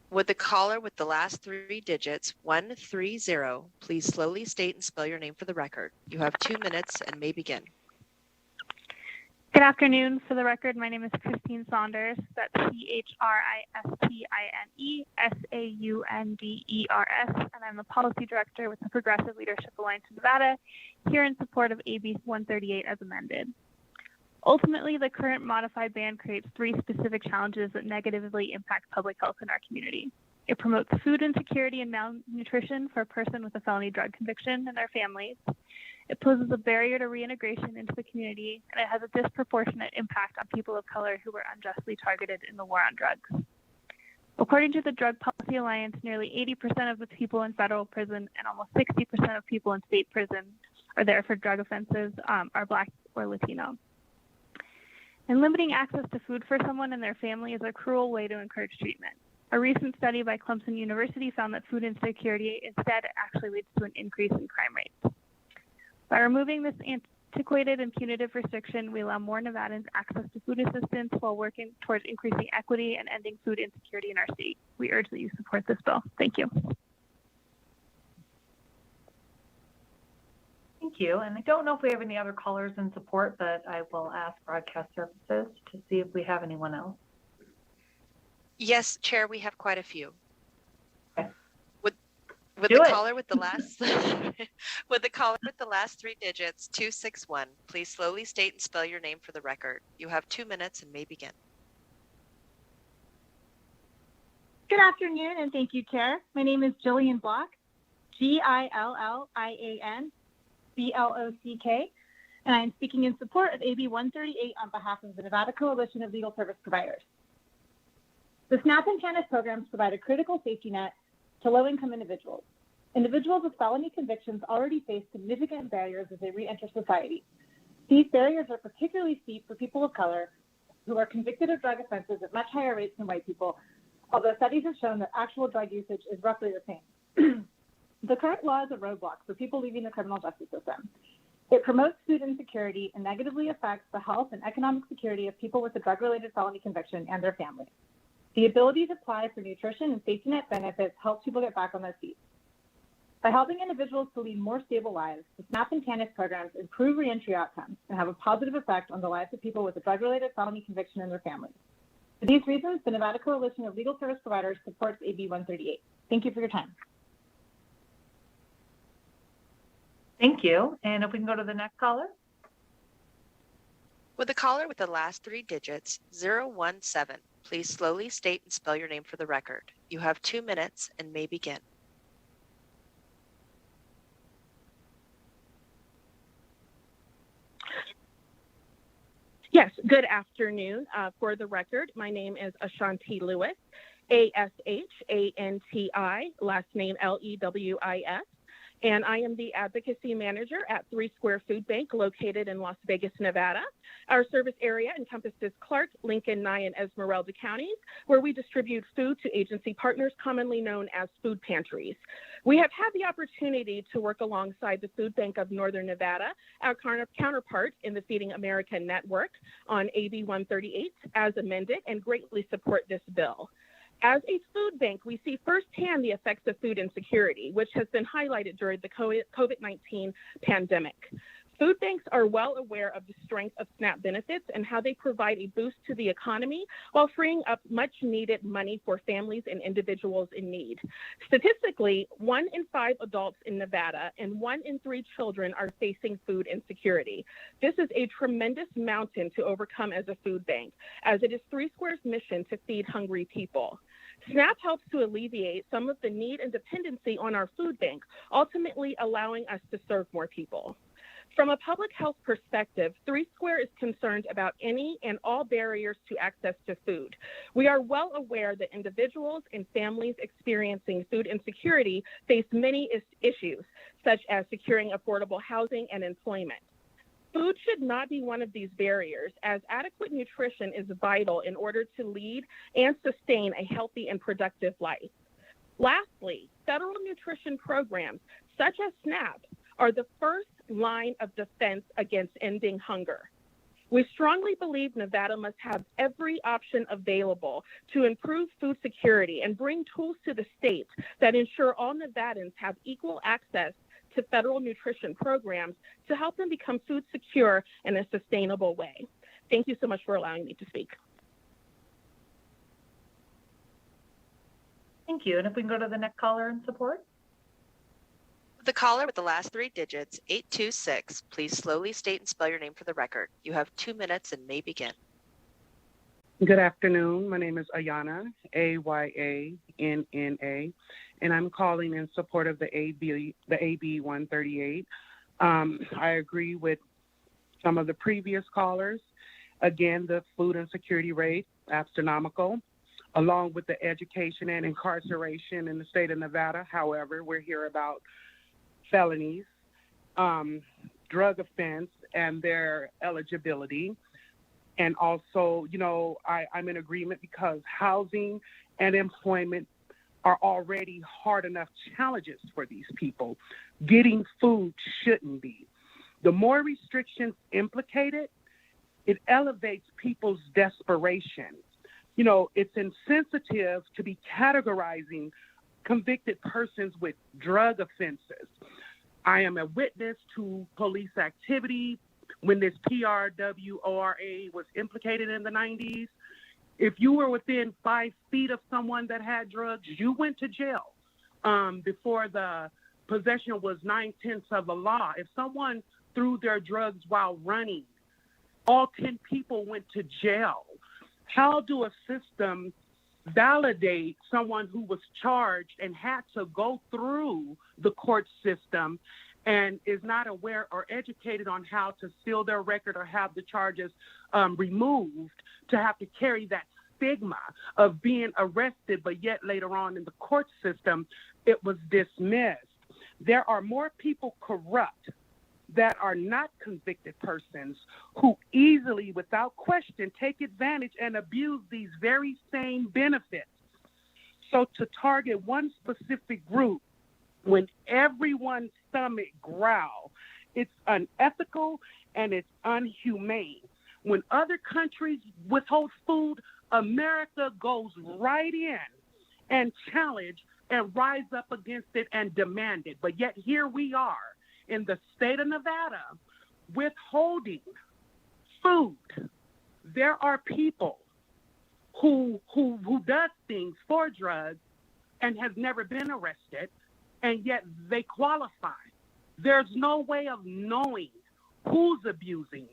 Speaker 15: Would the caller with the last 3 digits, 130, please slowly state and spell your name for the record. You have 2 minutes and may begin.
Speaker 19: Good afternoon. For the record, my name is Cristina Saunders. That's ChristineSaunders, and I'm the Policy Director with the Progressive Leadership Alliance in Nevada, here in support of AB 138 as amended. Ultimately, the current modified ban creates 3 specific challenges that negatively impact public health in our community. It promotes food insecurity and malnutrition for a person with a felony drug conviction and their families. It poses a barrier to reintegration into the community, and it has a disproportionate impact on people of color who were unjustly targeted in the war on drugs. According to the Drug Policy Alliance, nearly 80% of the people in federal prison and almost 60% of people in state prison are there for drug offenses are Black or Latino. And limiting access to food for someone and their family is a cruel way to encourage treatment. A recent study by Clemson University found that food insecurity instead actually leads to an increase in crime rates. By removing this antiquated and punitive restriction, we allow more Nevadans access to food assistance while working towards increasing equity and ending food insecurity in our state. We urge that you support this bill. Thank you.
Speaker 1: Thank you. And I don't know if we have any other callers in support, but I will ask Broadcast Services to see if we have anyone else.
Speaker 15: Yes, Chair, we have quite a few.
Speaker 1: Okay.
Speaker 15: Would the caller with the last would the caller with the last 3 digits, 261, please slowly state and spell your name for the record. You have 2 minutes and may begin.
Speaker 20: Good afternoon, and thank you, Chair. My name is Jillian Block, GILLIAN BLOCK, and I am speaking in support of AB 138 on behalf of the Nevada Coalition of Legal Service Providers. The SNAP and TANF programs provide a critical safety net to low-income individuals. Individuals with felony convictions already face significant barriers as they re-enter society. These barriers are particularly steep for people of color who are convicted of drug offenses at much higher rates than white people, although studies have shown that actual drug usage is roughly the same. The current law is a roadblock for people leaving the criminal justice system. It promotes food insecurity and negatively affects the health and economic security of people with a drug-related felony conviction and their families. The ability to apply for nutrition and safety net benefits helps people get back on their feet. By helping individuals to lead more stable lives, the SNAP and TANF programs improve reentry outcomes and have a positive effect on the lives of people with a drug-related felony conviction and their families. For these reasons, the Nevada Coalition of Legal Service Providers supports AB 138. Thank you for your time.
Speaker 1: Thank you. And if we can go to the next caller.
Speaker 15: Would the caller with the last 3 digits, 017, please slowly state and spell your name for the record. You have 2 minutes and may begin.
Speaker 16: Yes, good afternoon. For the record, my name is Ashanti Lewis, ASHANTI, last name LEWIS, and I am the advocacy manager at 3 Square Food Bank located in Las Vegas, Nevada. Our service area encompasses Clark, Lincoln, Nye, and Esmeralda counties, where we distribute food to agency partners commonly known as food pantries. We have had the opportunity to work alongside the Food Bank of Northern Nevada, our counterpart in the Feeding America Network, on AB 138 as amended, and greatly support this bill. As a food bank, we see firsthand the effects of food insecurity, which has been highlighted during the COVID-19 pandemic.
Speaker 21: Food banks are well aware of the strength of SNAP benefits and how they provide a boost to the economy while freeing up much needed money for families and individuals in need. Statistically, 1 in 5 adults in Nevada and 1 in 3 children are facing food insecurity. This is a tremendous mountain to overcome as a food bank, as it is 3 Square's mission to feed hungry people. SNAP helps to alleviate some of the need and dependency on our food bank, ultimately allowing us to serve more people. From a public health perspective, 3 Square is concerned about any and all barriers to access to food. We are well aware that individuals and families experiencing food insecurity face many issues, such as securing affordable housing and employment. Food should not be one of these barriers, as adequate nutrition is vital in order to lead and sustain a healthy and productive life. Lastly, federal nutrition programs, such as SNAP, are the first line of defense against ending hunger. We strongly believe Nevada must have every option available to improve food security and bring tools to the state that ensure all Nevadans have equal access to federal nutrition programs to help them become food secure in a sustainable way. Thank you so much for allowing me to speak.
Speaker 1: Thank you. And if we can go to the next caller in support.
Speaker 15: The caller with the last 3 digits, 826, please slowly state and spell your name for the record. You have 2 minutes and may begin.
Speaker 22: Good afternoon. My name is Ayana, Ayanna, and I'm calling in support of the AB 138. I agree with some of the previous callers. Again, the food insecurity rate, astronomical, along with the education and incarceration in the state of Nevada. However, we're here about felonies, drug offense, and their eligibility. And also, I'm in agreement because housing and employment are already hard enough challenges for these people. Getting food shouldn't be. The more restrictions implicated, it elevates people's desperation. It's insensitive to be categorizing convicted persons with drug offenses. I am a witness to police activity when this PRWORA was implicated in the 90s. If you were within 5 feet of someone that had drugs, you went to jail before the possession was 9/10 of the law. If someone threw their drugs while running, all 10 people went to jail. How do a system validate someone who was charged and had to go through the court system and is not aware or educated on how to seal their record or have the charges removed, to have to carry that stigma of being arrested, but yet later on in the court system, it was dismissed. There are more people corrupt that are not convicted persons who easily, without question, take advantage and abuse these very same benefits. So to target one specific group when everyone's stomach growl, it's unethical and it's unhumane. When other countries withhold food, America goes right in and challenge and rise up against it and demand it. But yet here we are in the state of Nevada withholding food. There are people who does things for drugs and has never been arrested, and yet they qualify. There's no way of knowing who's abusing,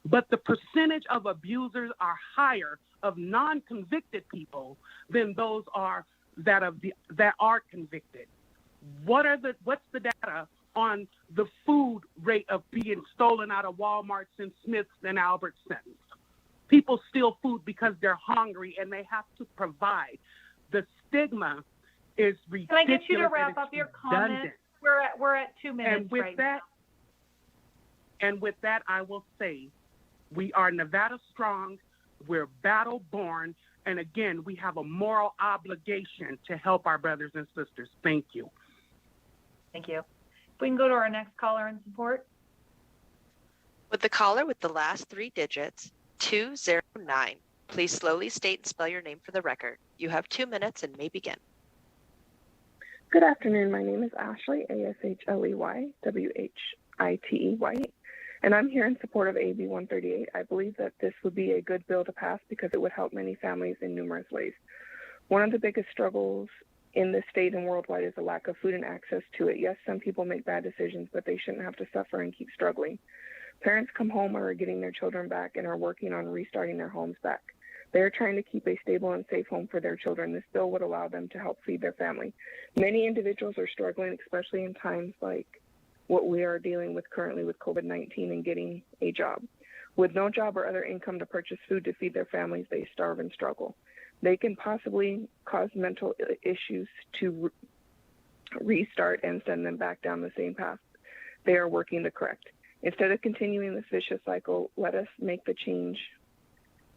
Speaker 22: but the percentage of abusers are higher of non-convicted people than those that are convicted. What's the data on the food rate of being stolen out of Walmarts and Smiths and Albertsons? People steal food because they're hungry and they have to provide. The stigma is ridiculous.
Speaker 1: Can I get you to wrap up your comments? We're at 2 minutes now.
Speaker 22: And with that, I will say, we are Nevada strong. We're battle born. And again, we have a moral obligation to help our brothers and sisters. Thank you.
Speaker 1: Thank you. If we can go to our next caller in support.
Speaker 15: With the caller with the last 3 digits, 209, please slowly state and spell your name for the record. You have 2 minutes and may begin.
Speaker 23: Good afternoon. My name is Ashley, ASHLEY, WHITEY, and I'm here in support of AB 138. I believe that this would be a good bill to pass because it would help many families in numerous ways. One of the biggest struggles in this state and worldwide is the lack of food and access to it. Yes, some people make bad decisions, but they shouldn't have to suffer and keep struggling. Parents come home or are getting their children back and are working on restarting their homes back. They are trying to keep a stable and safe home for their children. This bill would allow them to help feed their family. Many individuals are struggling, especially in times like what we are dealing with currently with COVID-19 and getting a job. With no job or other income to purchase food to feed their families, they starve and struggle. They can possibly cause mental issues to restart and send them back down the same path they are working to correct. Instead of continuing this vicious cycle, let us make the change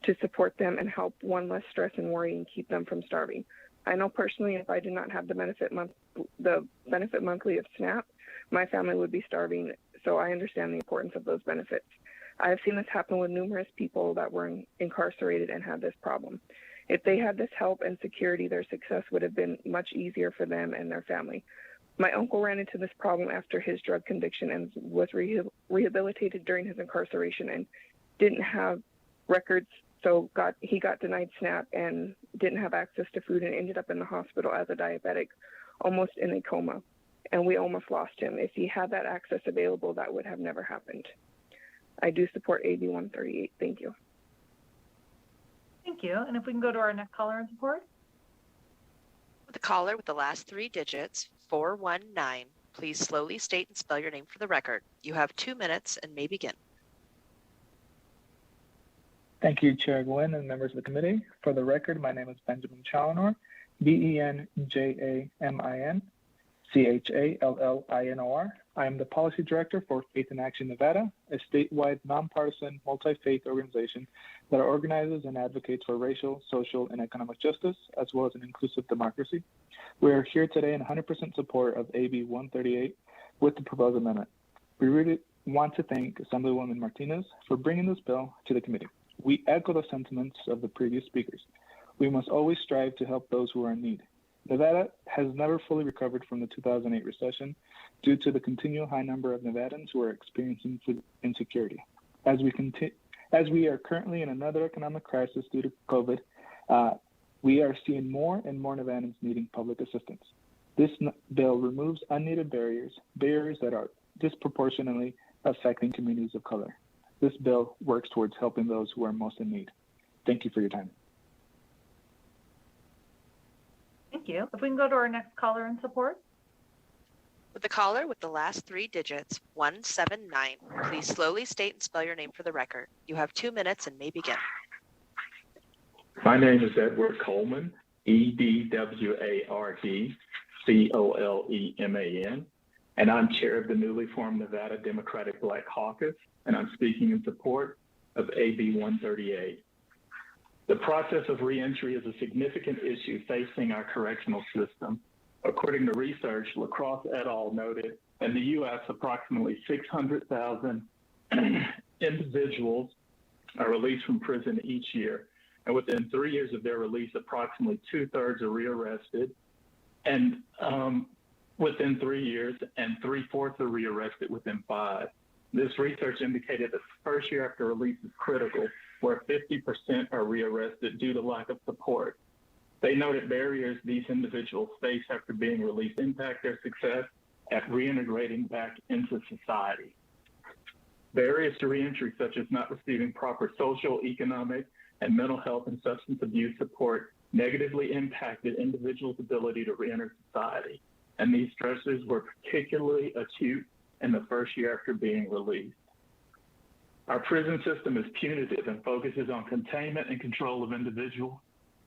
Speaker 23: to support them and help one less stress and worry and keep them from starving. I know personally, if I did not have the benefit monthly of SNAP, my family would be starving, so I understand the importance of those benefits. I have seen this happen with numerous people that were incarcerated and had this problem. If they had this help and security, their success would have been much easier for them and their family. My uncle ran into this problem after his drug conviction and was rehabilitated during his incarceration and didn't have records, so he got denied SNAP and didn't have access to food and ended up in the hospital as a diabetic, almost in a coma. And we almost lost him. If he had that access available, that would have never happened. I do support AB 138. Thank you.
Speaker 1: Thank you. And if we can go to our next caller in support.
Speaker 15: The caller with the last three digits, 419. Please slowly state and spell your name for the record. You have 2 minutes and may begin.
Speaker 2: Thank you, Chair Gwynn and members of the committee. For the record, my name is Benjamin Challinor, BenjaminChallinor. I am the Policy Director for Faith in Action Nevada, a statewide nonpartisan multi-faith organization that organizes and advocates for racial, social, and economic justice, as well as an inclusive democracy. We are here today in 100% support of AB 138 with the proposed amendment. We really want to thank Assemblywoman Martinez for bringing this bill to the committee. We echo the sentiments of the previous speakers. We must always strive to help those who are in need. Nevada has never fully recovered from the 2008 recession due to the continual high number of Nevadans who are experiencing food insecurity. As we are currently in another economic crisis due to COVID, we are seeing more and more Nevadans needing public assistance. This bill removes unneeded barriers that are disproportionately affecting communities of color. This bill works towards helping those who are most in need. Thank you for your time.
Speaker 1: Thank you. If we can go to our next caller in support.
Speaker 15: With the caller with the last three digits, 179. Please slowly state and spell your name for the record. You have 2 minutes and may begin.
Speaker 3: My name is Edward Coleman, EDWARD COLEMAN, and I'm chair of the newly formed Nevada Democratic Black Caucus, and I'm speaking in support of AB 138. The process of reentry is a significant issue facing our correctional system. According to research, LaCrosse et al. Noted in the U.S., approximately 600,000 individuals are released from prison each year. And within 3 years of their release, approximately 2/3 are rearrested. And within 3 years, and 3/4 are rearrested within 5. This research indicated that the first year after release is critical, where 50% are rearrested due to lack of support. They noted barriers these individuals face after being released impact their success at reintegrating back into society. Barriers to reentry, such as not receiving proper social, economic, and mental health and substance abuse support, negatively impacted individuals' ability to reenter society. And these stressors were particularly acute in the first year after being released. Our prison system is punitive and focuses on containment and control of individuals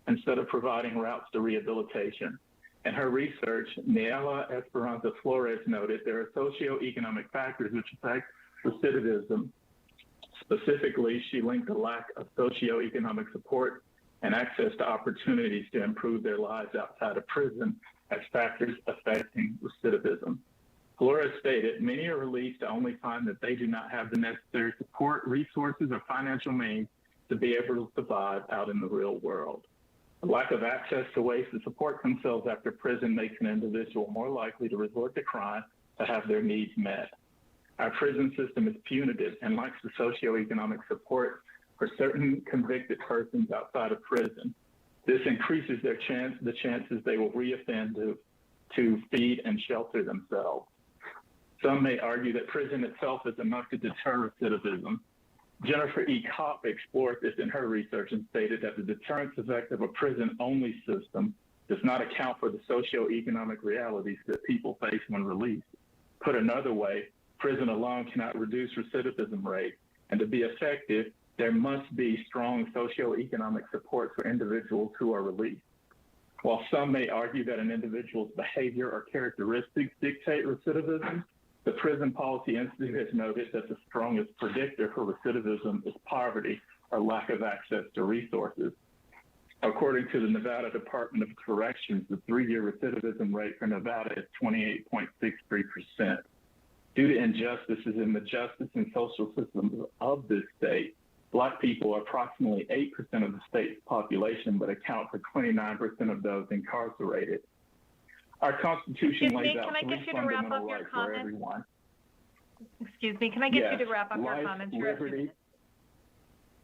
Speaker 3: instead of providing routes to rehabilitation. In her research, Niela Esperanza Flores noted there are socioeconomic factors which affect recidivism. Specifically, she linked the lack of socioeconomic support and access to opportunities to improve their lives outside of prison as factors affecting recidivism. Flores stated, many are released to only find that they do not have the necessary support, resources, or financial means to be able to survive out in the real world. A lack of access to ways to support themselves after prison makes an individual more likely to resort to crime to have their needs met. Our prison system is punitive and lacks the socioeconomic support for certain convicted persons outside of prison. This increases the chances they will reoffend to feed and shelter themselves. Some may argue that prison itself is enough to deter recidivism. Jennifer E. Kopp explored this in her research and stated that the deterrence effect of a prison-only system does not account for the socioeconomic realities that people face when released. Put another way, prison alone cannot reduce recidivism rate, and to be effective, there must be strong socioeconomic support for individuals who are released. While some may argue that an individual's behavior or characteristics dictate recidivism, the Prison Policy Institute has noted that the strongest predictor for recidivism is poverty or lack of access to resources. According to the Nevada Department of Corrections, the 3-year recidivism rate for Nevada is 28.63%. Due to injustices in the justice and social systems of this state, Black people are approximately 8% of the state's population, but account for 29% of those incarcerated. Our Constitution lays out 3 fundamental rights for everyone.
Speaker 1: Excuse me, can I get you to wrap up your comments?
Speaker 3: Liberty,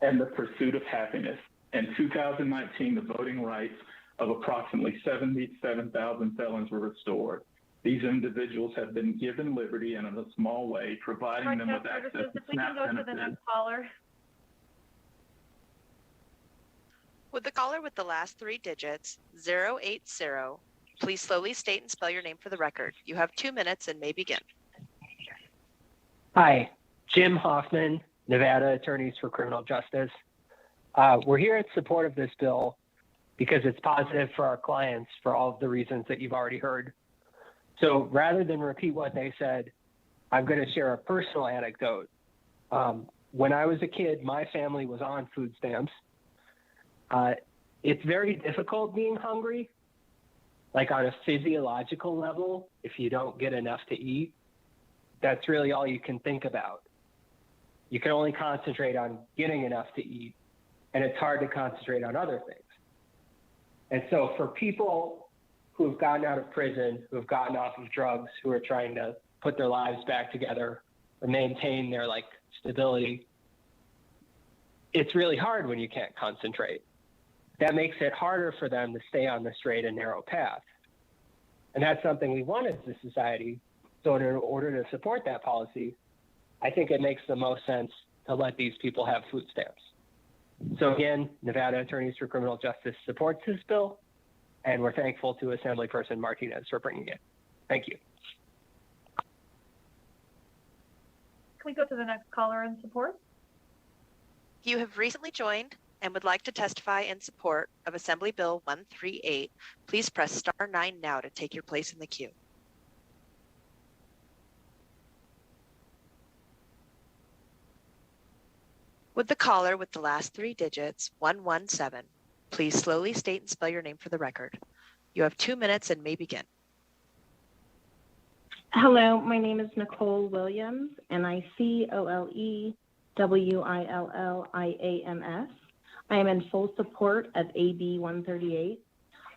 Speaker 3: and the pursuit of happiness. In 2019, the voting rights of approximately 77,000 felons were restored. These individuals have been given liberty and in a small way, providing them with access to SNAP benefits.
Speaker 15: Would the caller with the last 3 digits, 080, please slowly state and spell your name for the record. You have 2 minutes and may begin.
Speaker 4: Hi, Jim Hoffman, Nevada Attorneys for Criminal Justice. We're here in support of this bill because it's positive for our clients for all of the reasons that you've already heard. So rather than repeat what they said, I'm going to share a personal anecdote. When I was a kid, my family was on food stamps. It's very difficult being hungry, like on a physiological level. If you don't get enough to eat, that's really all you can think about. You can only concentrate on getting enough to eat, and it's hard to concentrate on other things. And so for people who have gotten out of prison, who have gotten off of drugs, who are trying to put their lives back together or maintain their stability, it's really hard when you can't concentrate. That makes it harder for them to stay on the straight and narrow path. And that's something we want as a society. So in order to support that policy, I think it makes the most sense to let these people have food stamps. So again, Nevada Attorneys for Criminal Justice supports this bill, and we're thankful to Assemblyperson Martinez for bringing it. Thank you.
Speaker 1: Can we go to the next caller in support?
Speaker 15: You have recently joined and would like to testify in support of Assembly Bill 138, please press *9 now to take your place in the queue. Would the caller with the last 3 digits, 117, please slowly state and spell your name for the record. You have 2 minutes and may begin.
Speaker 8: Hello, my name is Nicole Williams, and I COLEWILLIAMS. I am in full support of AB 138.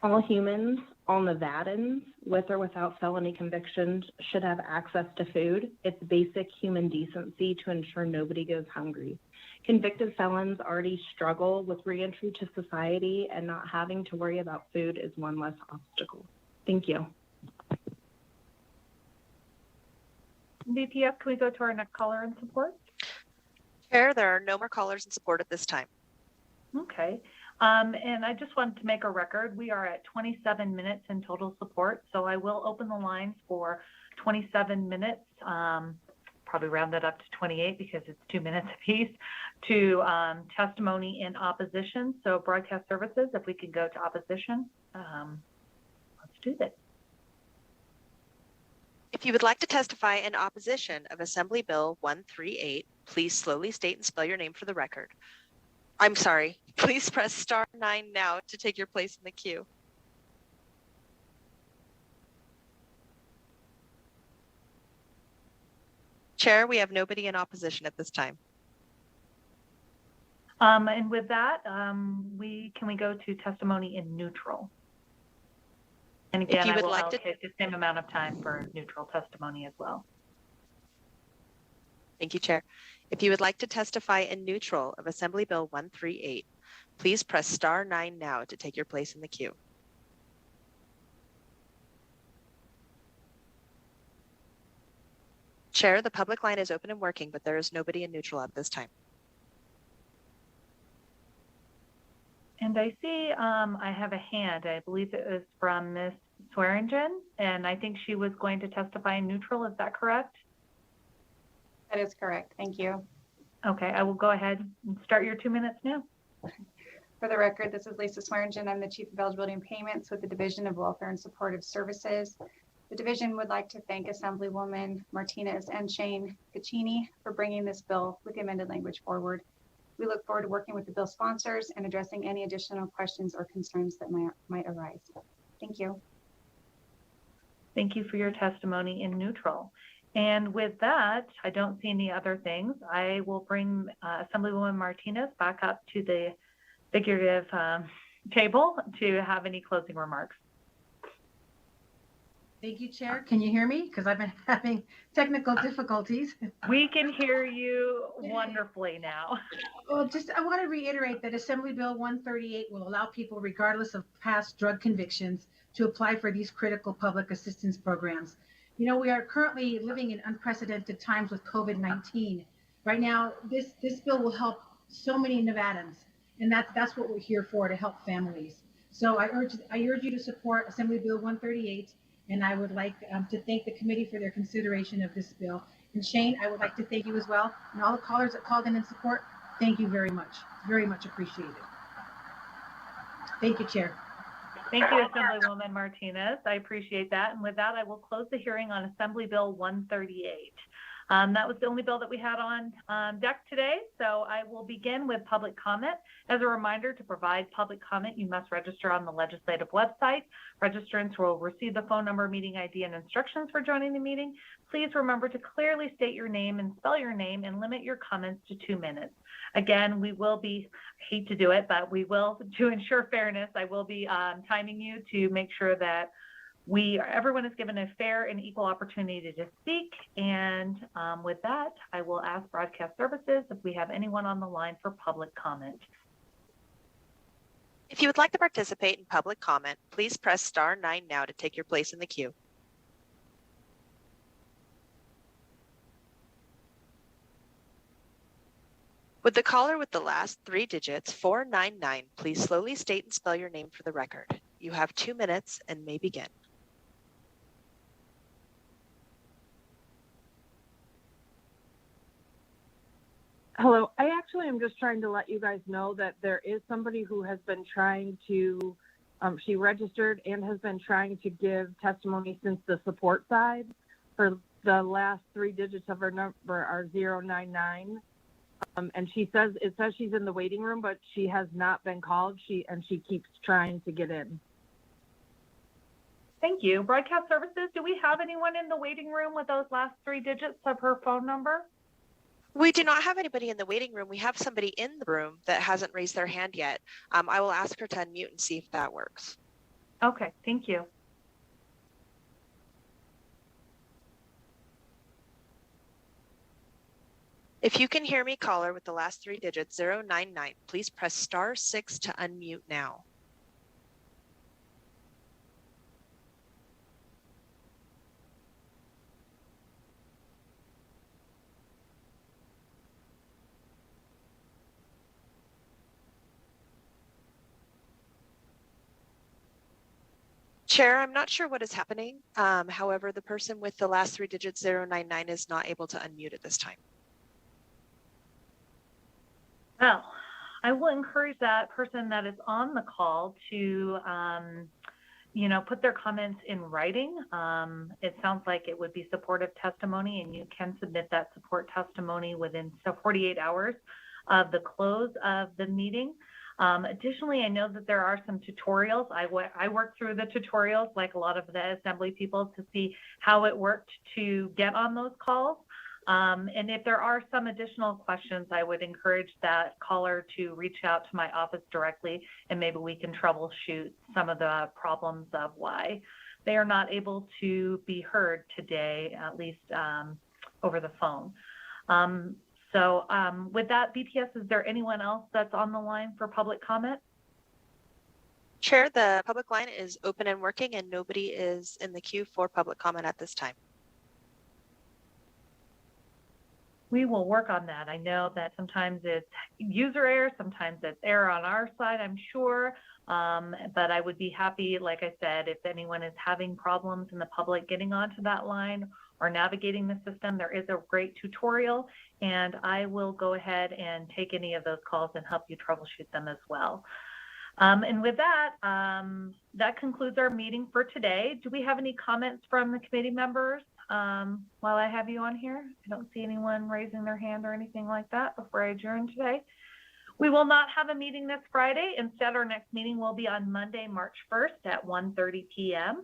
Speaker 8: All humans, all Nevadans, with or without felony convictions, should have access to food. It's basic human decency to ensure nobody goes hungry. Convicted felons already struggle with reentry to society, and not having to worry about food is one less obstacle. Thank you.
Speaker 1: VPF, can we go to our next caller in support?
Speaker 15: Chair, there are no more callers in support at this time.
Speaker 1: Okay. And I just wanted to make a record. We are at 27 minutes in total support, so I will open the lines for 27 minutes, probably round that up to 28 because it's 2 minutes apiece, to testimony in opposition. So broadcast services, if we could go to opposition, let's do this.
Speaker 15: If you would like to testify in opposition of Assembly Bill 138, please slowly state and spell your name for the record. I'm sorry, please press *9 now to take your place in the queue. Chair, we have nobody in opposition at this time.
Speaker 1: And with that, can we go to testimony in neutral? And again,
Speaker 15: If you
Speaker 1: I
Speaker 15: would
Speaker 1: will
Speaker 15: like to
Speaker 1: allocate the same amount of time for neutral testimony as well.
Speaker 15: Thank you, Chair. If you would like to testify in neutral of Assembly Bill 138, please press star 9 now to take your place in the queue. Chair, the public line is open and working, but there is nobody in neutral at this time.
Speaker 1: And I see I have a hand. I believe it was from Ms. Swearingen, and I think she was going to testify in neutral. Is that correct?
Speaker 13: That is correct. Thank you.
Speaker 1: Okay, I will go ahead and start your 2 minutes now.
Speaker 13: For the record, this is Lisa Swearingen. I'm the Chief of Eligibility and Payments with the Division of Welfare and Supportive Services. The division would like to thank Assemblywoman Martinez and Shane Picciani for bringing this bill with the amended language forward. We look forward to working with the bill sponsors and addressing any additional questions or concerns that might arise. Thank you.
Speaker 1: Thank you for your testimony in neutral. And with that, I don't see any other things. I will bring Assemblywoman Martinez back up to the figurative table to have any closing remarks.
Speaker 5: Thank you, Chair. Can you hear me? Because I've been having technical difficulties.
Speaker 1: We can hear you wonderfully now.
Speaker 5: Well, I want to reiterate that Assembly Bill 138 will allow people, regardless of past drug convictions, to apply for these critical public assistance programs. You know, we are currently living in unprecedented times with COVID-19. Right now, this bill will help so many Nevadans, and that's what we're here for, to help families. So I urge you to support Assembly Bill 138. And I would like to thank the committee for their consideration of this bill. And Shane, I would like to thank you as well. And all the callers that called in support, thank you very much appreciated. Thank you, Chair.
Speaker 1: Thank you, Assemblywoman Martinez. I appreciate that. And with that, I will close the hearing on Assembly Bill 138. That was the only bill that we had on deck today. So I will begin with public comment. As a reminder, to provide public comment, you must register on the legislative website. Registrants will receive the phone number, meeting ID, and instructions for joining the meeting. Please remember to clearly state your name and spell your name and limit your comments to 2 minutes. Again, we will be, hate to do it, but we will, to ensure fairness, I will be timing you to make sure that everyone is given a fair and equal opportunity to speak. And with that, I will ask Broadcast Services if we have anyone on the line for public comment.
Speaker 15: If you would like to participate in public comment, please press star 9 now to take your place in the queue. Would the caller with the last 3 digits, 499, please slowly state and spell your name for the record. You have 2 minutes and may begin.
Speaker 16: Hello, I actually am just trying to let you guys know that there is somebody who has been trying to, she registered and has been trying to give testimony since the support side. For the last 3 digits of her number are 099. And it says she's in the waiting room, but she has not been called. She keeps trying to get in.
Speaker 1: Thank you. Broadcast Services, do we have anyone in the waiting room with those last 3 digits of her phone number?
Speaker 15: We do not have anybody in the waiting room. We have somebody in the room that hasn't raised their hand yet. I will ask her to unmute and see if that works.
Speaker 1: Okay, thank you.
Speaker 15: If you can hear me, caller, with the last 3 digits, 099, please press star 6 to unmute now. Chair, I'm not sure what is happening. However, the person with the last 3 digits, 099, is not able to unmute at this time.
Speaker 1: Well, I will encourage that person that is on the call to, put their comments in writing. It sounds like it would be supportive testimony, and you can submit that support testimony within 48 hours of the close of the meeting. Additionally, I know that there are some tutorials. I worked through the tutorials like a lot of the assembly people to see how it worked to get on those calls. And if there are some additional questions, I would encourage that caller to reach out to my office directly, and maybe we can troubleshoot some of the problems of why they are not able to be heard today, at least over the phone. With that, BTS, is there anyone else that's on the line for public comment?
Speaker 15: Chair, the public line is open and working and nobody is in the queue for public comment at this time.
Speaker 1: We will work on that. I know that sometimes it's user error, sometimes it's error on our side, I'm sure. But I would be happy, like I said, if anyone is having problems in the public getting onto that line or navigating the system, there is a great tutorial, and I will go ahead and take any of those calls and help you troubleshoot them as well. And with that, that concludes our meeting for today. Do we have any comments from the committee members while I have you on here? I don't see anyone raising their hand or anything like that before I adjourn today. We will not have a meeting this Friday. Instead, our next meeting will be on Monday, March 1st at 1:30 p.m.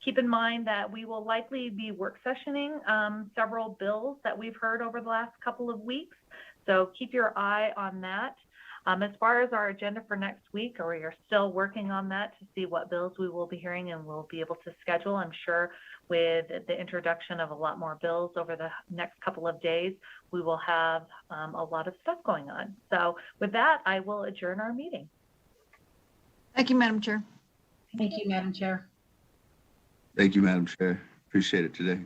Speaker 1: Keep in mind that we will likely be work sessioning several bills that we've heard over the last couple of weeks. So keep your eye on that. As far as our agenda for next week, we are still working on that to see what bills we will be hearing and we'll be able to schedule. I'm sure with the introduction of a lot more bills over the next couple of days, we will have a lot of stuff going on. So with that, I will adjourn our meeting.
Speaker 7: Thank you, Madam Chair.
Speaker 5: Thank you, Madam Chair.
Speaker 9: Thank you, Madam Chair. Appreciate it today.